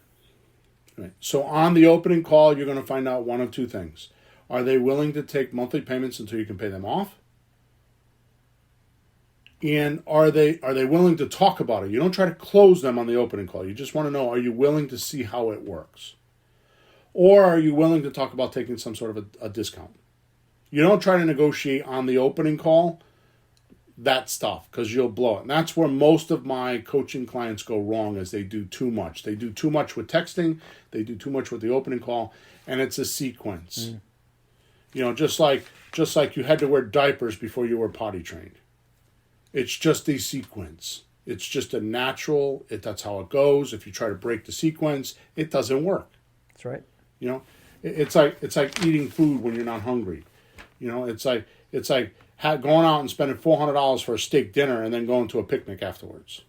Right. So on the opening call, you're going to find out one of two things. Are they willing to take monthly payments until you can pay them off? And are they willing to talk about it? You don't try to close them on the opening call. You just want to know, are you willing to see how it works? Or are you willing to talk about taking some sort of a discount? You don't try to negotiate on the opening call that stuff, because you'll blow it. And that's where most of my coaching clients go wrong, is they do too much. They do too much with texting. They do too much with the opening call. And it's a sequence. Just like you had to wear diapers before you were potty trained. It's just a sequence. It's just a natural, that's how it goes. If you try to break the sequence, it doesn't work. That's right. It's like eating food when you're not hungry. It's like going out and spending $400 for a steak dinner and then going to a picnic afterwards.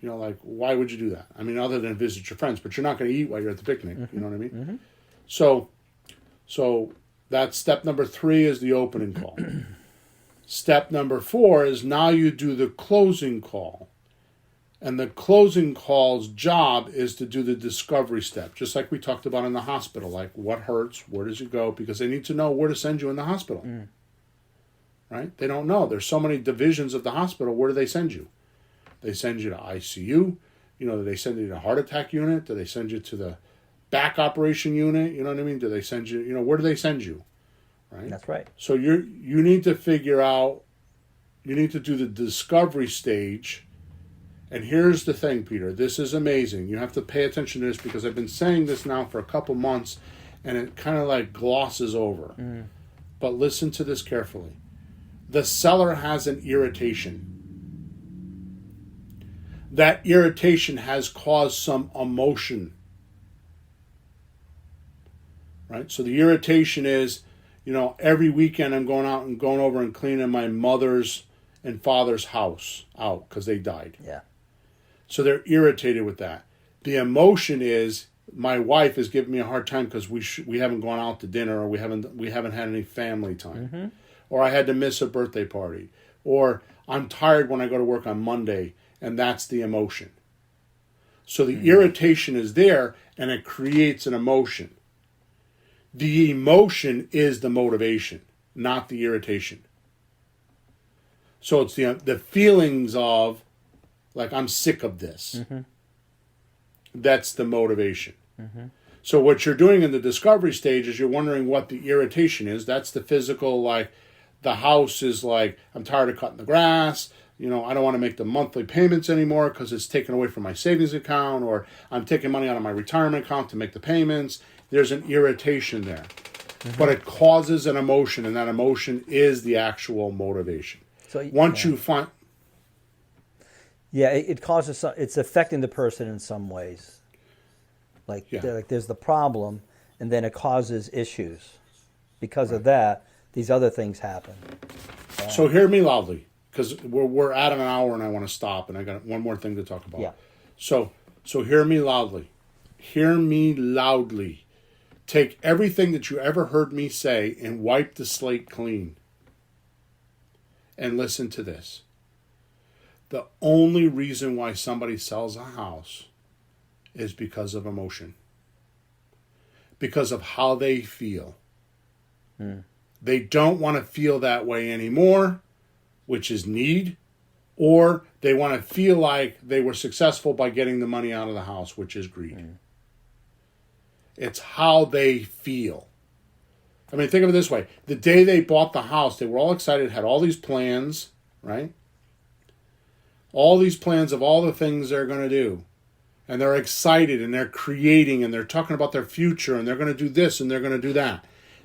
Why would you do that? I mean, other than visit your friends, but you're not going to eat while you're at the picnic. You know what I mean? So that's step number 3 is the opening call. Step number 4 is now you do the closing call. And the closing call's job is to do the discovery step, just like we talked about in the hospital, like what hurts, where does it go, because they need to know where to send you in the hospital. Right? They don't know. There's so many divisions of the hospital. Where do they send you? They send you to ICU. Do they send you to heart attack unit? Do they send you to the back operation unit? You know what I mean? Do they send you, where do they send you? Right? That's right. So you need to figure out, you need to do the discovery stage. And here's the thing, Peter. This is amazing. You have to pay attention to this, because I've been saying this now for a couple months and it kind of like glosses over. But listen to this carefully. The seller has an irritation. That irritation has caused some emotion. Right? So the irritation is, every weekend I'm going out and going over and cleaning my mother's and father's house out because they died. Yeah. So they're irritated with that. The emotion is, my wife is giving me a hard time because we haven't gone out to dinner, or we haven't had any family time. Or I had to miss a birthday party. Or I'm tired when I go to work on Monday, and that's the emotion. So the irritation is there, and it creates an emotion. The emotion is the motivation, not the irritation. So it's the feelings of, like, I'm sick of this. That's the motivation. So what you're doing in the discovery stage is you're wondering what the irritation is. That's the physical, like, the house is like, I'm tired of cutting the grass. I don't want to make the monthly payments anymore because it's taken away from my savings account, or I'm taking money out of my retirement account to make the payments. There's an irritation there. But it causes an emotion, and that emotion is the actual motivation. So once you find... Yeah, it causes it's affecting the person in some ways. Like there's the problem, and then it causes issues. Because of that, these other things happen. So hear me loudly, because we're at an hour and I want to stop, and I got one more thing to talk about. Yeah. So hear me loudly. Hear me loudly. Take everything that you ever heard me say and wipe the slate clean. And listen to this. The only reason why somebody sells a house is because of emotion. Because of how they feel. They don't want to feel that way anymore, which is need, or they want to feel like they were successful by getting the money out of the house, which is greed. It's how they feel. I mean, think of it this way. The day they bought the house, they were all excited, had all these plans, right? All these plans of all the things they're going to do. And they're excited, and they're creating, and they're talking about their future, and they're going to do this, and they're going to do that.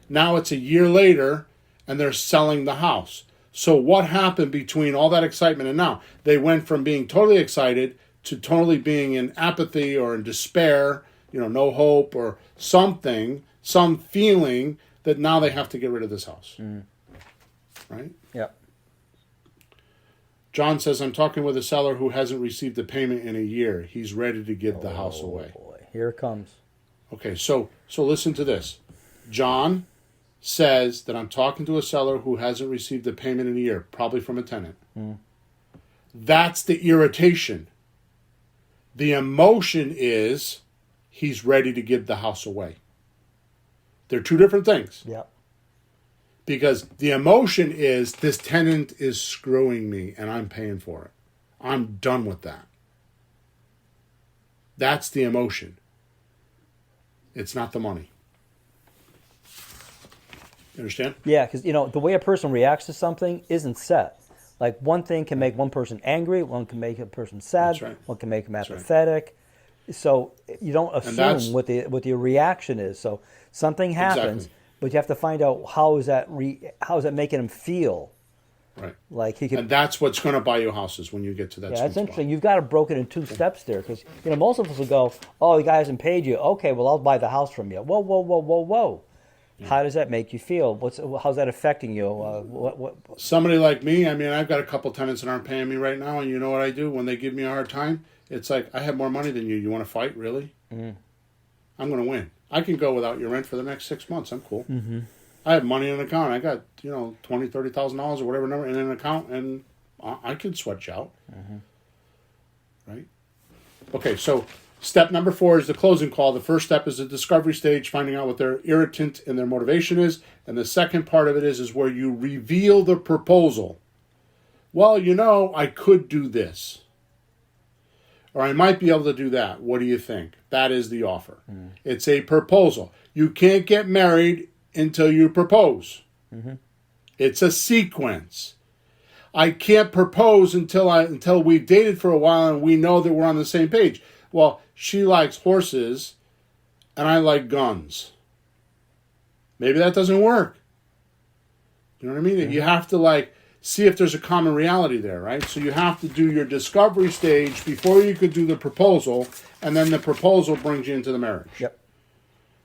Now it's a year later, and they're selling the house. So what happened between all that excitement and now? They went from being totally excited to totally being in apathy or in despair, no hope or something, some feeling that now they have to get rid of this house. Right? Yep. John says, I'm talking with a seller who hasn't received a payment in a year. He's ready to give the house away. Boy, here it comes. Okay, so listen to this. John says that I'm talking to a seller who hasn't received a payment in a year, probably from a tenant. That's the irritation. The emotion is he's ready to give the house away. They're two different things. Yep. Because the emotion is, this tenant is screwing me and I'm paying for it. I'm done with that. That's the emotion. It's not the money. You understand? Yeah, because, the way a person reacts to something isn't set. Like, one thing can make one person angry, one can make a person sad, That's right. one can make them That's apathetic. So you don't assume what your reaction is. So something happens, Exactly. but you have to find out how is that making him feel. Right. Like he can. And that's what's going to buy you houses when you get to that. Yeah, sweet that's spot. interesting. You've got to broke it in two steps there, because most of us will go, "Oh, the guy hasn't paid you. Okay, well, I'll buy the house from you." Whoa, whoa, whoa, whoa, whoa. Yeah. How does that make you feel? How's that affecting you? What? Somebody like me, I mean, I've got a couple tenants that aren't paying me right now, and you know what I do when they give me a hard time? It's like, I have more money than you. You want to fight, really? Mm. I'm going to win. I can go without your rent for the next 6 months. I'm cool. Mm-hmm. I have money in an account. I got $20,000, $30,000 or whatever number in an account, and I can sweat you out. Mm-hmm. Right? Okay, so step number 4 is the closing call. The first step is the discovery stage, finding out what their irritant and their motivation is. And the second part of it is where you reveal the proposal. Well, I could do this. Or I might be able to do that. What do you think? That is the offer. Mm. It's a proposal. You can't get married until you propose. Mm-hmm. It's a sequence. I can't propose until we've dated for a while and we know that we're on the same page. Well, she likes horses and I like guns. Maybe that doesn't work. You know what I mean? Mm-hmm. You have to see if there's a common reality there, right? So you have to do your discovery stage before you could do the proposal, and then the proposal brings you into the marriage. Yep.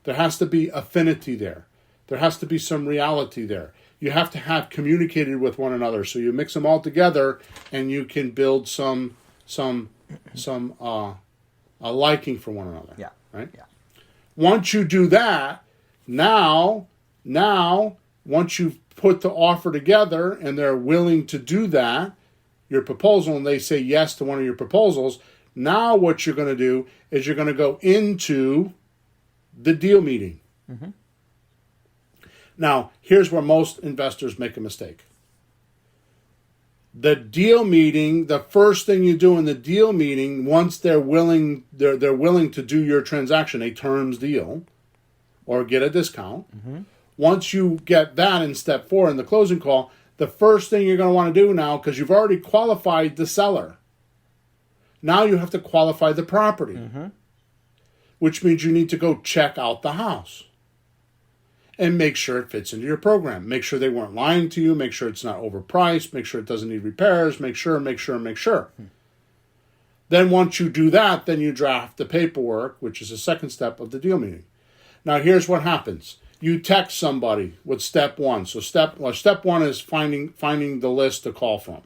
There has to be affinity there. There has to be some reality there. You have to have communicated with one another. So you mix them all together, and you can build some a liking for one another. Yeah. Right. Yeah. Once you do that, now, once you've put the offer together and they're willing to do that, your proposal, and they say yes to one of your proposals, now what you're going to do is you're going to go into the deal meeting. Mm-hmm. Now, here's where most investors make a mistake. The deal meeting, the first thing you do in the deal meeting, once they're willing to do your transaction, a terms deal, or get a discount. Mm-hmm. Once you get that in step 4 in the closing call, the first thing you're going to want to do now, because you've already qualified the seller, now you have to qualify the property, mm-hmm. which means you need to go check out the house and make sure it fits into your program. Make sure they weren't lying to you. Make sure it's not overpriced. Make sure it doesn't need repairs. Make sure. Then once you do that, then you draft the paperwork, which is the second step of the deal meeting. Now here's what happens. You text somebody with step 1. So step 1 is finding the list to call from.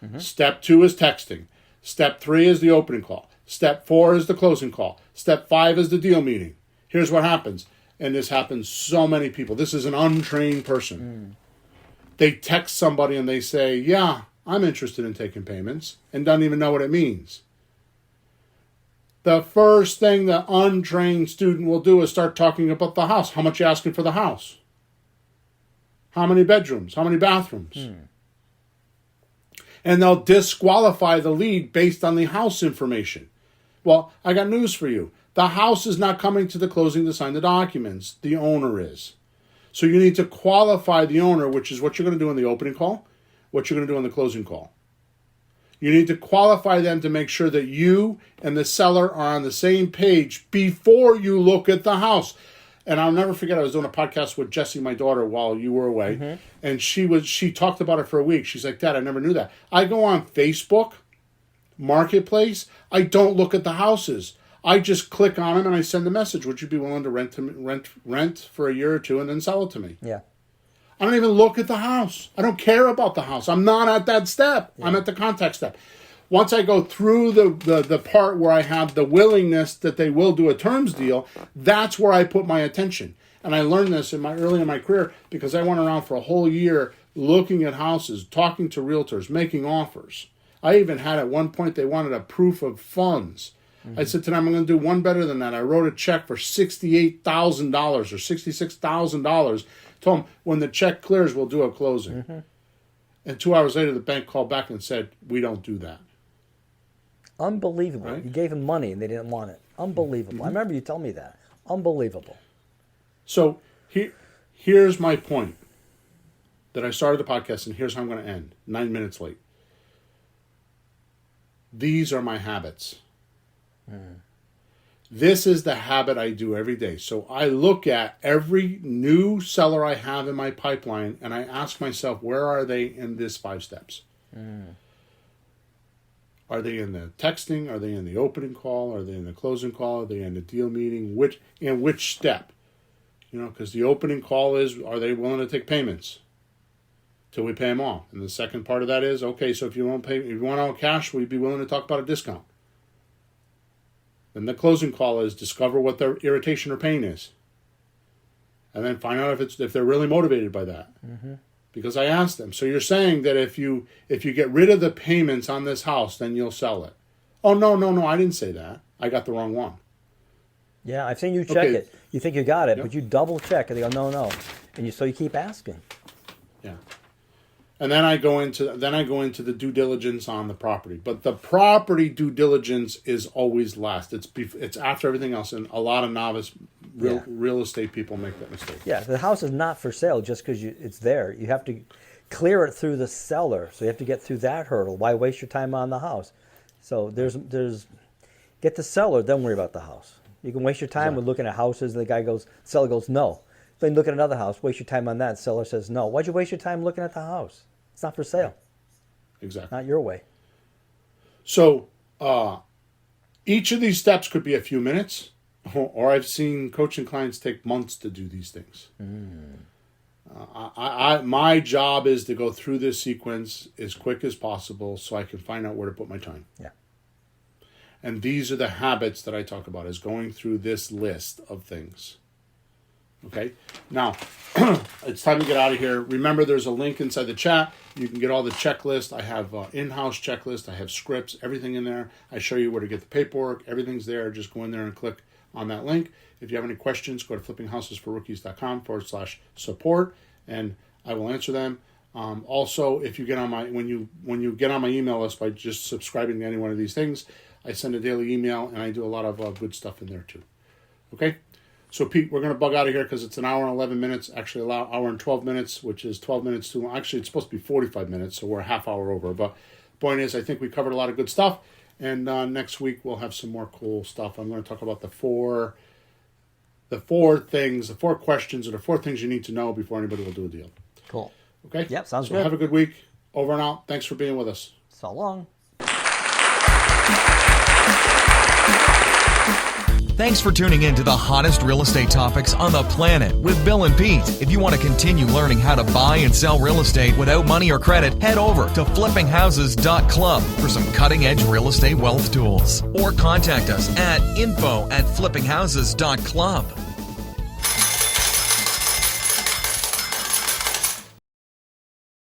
Mm-hmm. Step 2 is texting. Step 3 is the opening call. Step 4 is the closing call. Step 5 is the deal meeting. Here's what happens. And this happens so many people. This is an untrained person. They text somebody and they say, yeah, I'm interested in taking payments, and don't even know what it means. The first thing the untrained student will do is start talking about the house. How much you asking for the house? How many bedrooms? How many bathrooms? And they'll disqualify the lead based on the house information. Well, I got news for you. The house is not coming to the closing to sign the documents. The owner is. So you need to qualify the owner, which is what you're going to do in the opening call, what you're going to do in the closing call. You need to qualify them to make sure that you and the seller are on the same page before you look at the house. And I'll never forget, I was doing a podcast with Jessie, my daughter, while you were away. Mm-hmm. And she talked about it for a week. She's like, Dad, I never knew that. I go on Facebook, Marketplace. I don't look at the houses. I just click on them and I send a message. Would you be willing to rent for a year or two and then sell it to me? Yeah. I don't even look at the house. I don't care about the house. I'm not at that step. Yeah. I'm at the contact step. Once I go through the part where I have the willingness that they will do a terms deal, that's where I put my attention. And I learned this early in my career because I went around for a whole year looking at houses, talking to realtors, making offers. I even had at one point they wanted a proof of funds. I said to them, I'm going to do one better than that. I wrote a check for $68,000 or $66,000. Told them, when the check clears, we'll do a closing. And 2 hours later, the bank called back and said, we don't do that. Unbelievable. Right? You gave them money and they didn't want it. Unbelievable. I remember you telling me that. Unbelievable. So here's my point that I started the podcast, and here's how I'm going to end. 9 minutes late. These are my habits. This is the habit I do every day. So I look at every new seller I have in my pipeline, and I ask myself, where are they in this 5 steps? Are they in the texting? Are they in the opening call? Are they in the closing call? Are they in the deal meeting? Which step? Because the opening call is, are they willing to take payments till we pay them off? And the second part of that is, okay, so if you want all cash, will you be willing to talk about a discount? Then the closing call is discover what their irritation or pain is, and then find out if they're really motivated by that. Because I asked them. So you're saying that if you get rid of the payments on this house, then you'll sell it? Oh no! I didn't say that. I got the wrong one. Yeah, I've seen you check it. You think you got it, but you double check, and they go no, and so you keep asking. Yeah. And then I go into the due diligence on the property. But the property due diligence is always last. It's after everything else, and a lot of novice real estate people make that mistake. Yeah, the house is not for sale just because it's there. You have to clear it through the seller, so you have to get through that hurdle. Why waste your time on the house? So there's get the seller, then worry about the house. You can waste your time with looking at houses, and seller goes no. Then look at another house, waste your time on that. Seller says no. Why'd you waste your time looking at the house? It's not for sale. Exactly. Not your way. So each of these steps could be a few minutes, or I've seen coaching clients take months to do these things. My job is to go through this sequence as quick as possible so I can find out where to put my time. Yeah. And these are the habits that I talk about, is going through this list of things. Okay? Now, it's time to get out of here. Remember, there's a link inside the chat. You can get all the checklist. I have in-house checklist. I have scripts, everything in there. I show you where to get the paperwork. Everything's there. Just go in there and click on that link. If you have any questions, go to flippinghouses4rookies.com/support, and I will answer them. Also, if you get on when you get on my email list by just subscribing to any one of these things, I send a daily email, and I do a lot of good stuff in there too. Okay? So, Pete, we're going to bug out of here because it's an hour and 11 minutes. Actually, an hour and 12 minutes, which is 12 minutes too long. Actually, it's supposed to be 45 minutes, so we're a half hour over. But the point is, I think we covered a lot of good stuff. And next week, we'll have some more cool stuff. I'm going to talk about the four questions, or the 4 things you need to know before anybody will do a deal. Cool. Okay? Yep, sounds good. good. Have a good week. Over and out. Thanks for being with us. So long. Thanks for tuning in to the hottest real estate topics on the planet with Bill and Pete. If you want to continue learning how to buy and sell real estate without money or credit, head over to flippinghouses.club for some cutting-edge real estate wealth tools. Or contact us at info@flippinghouses.club.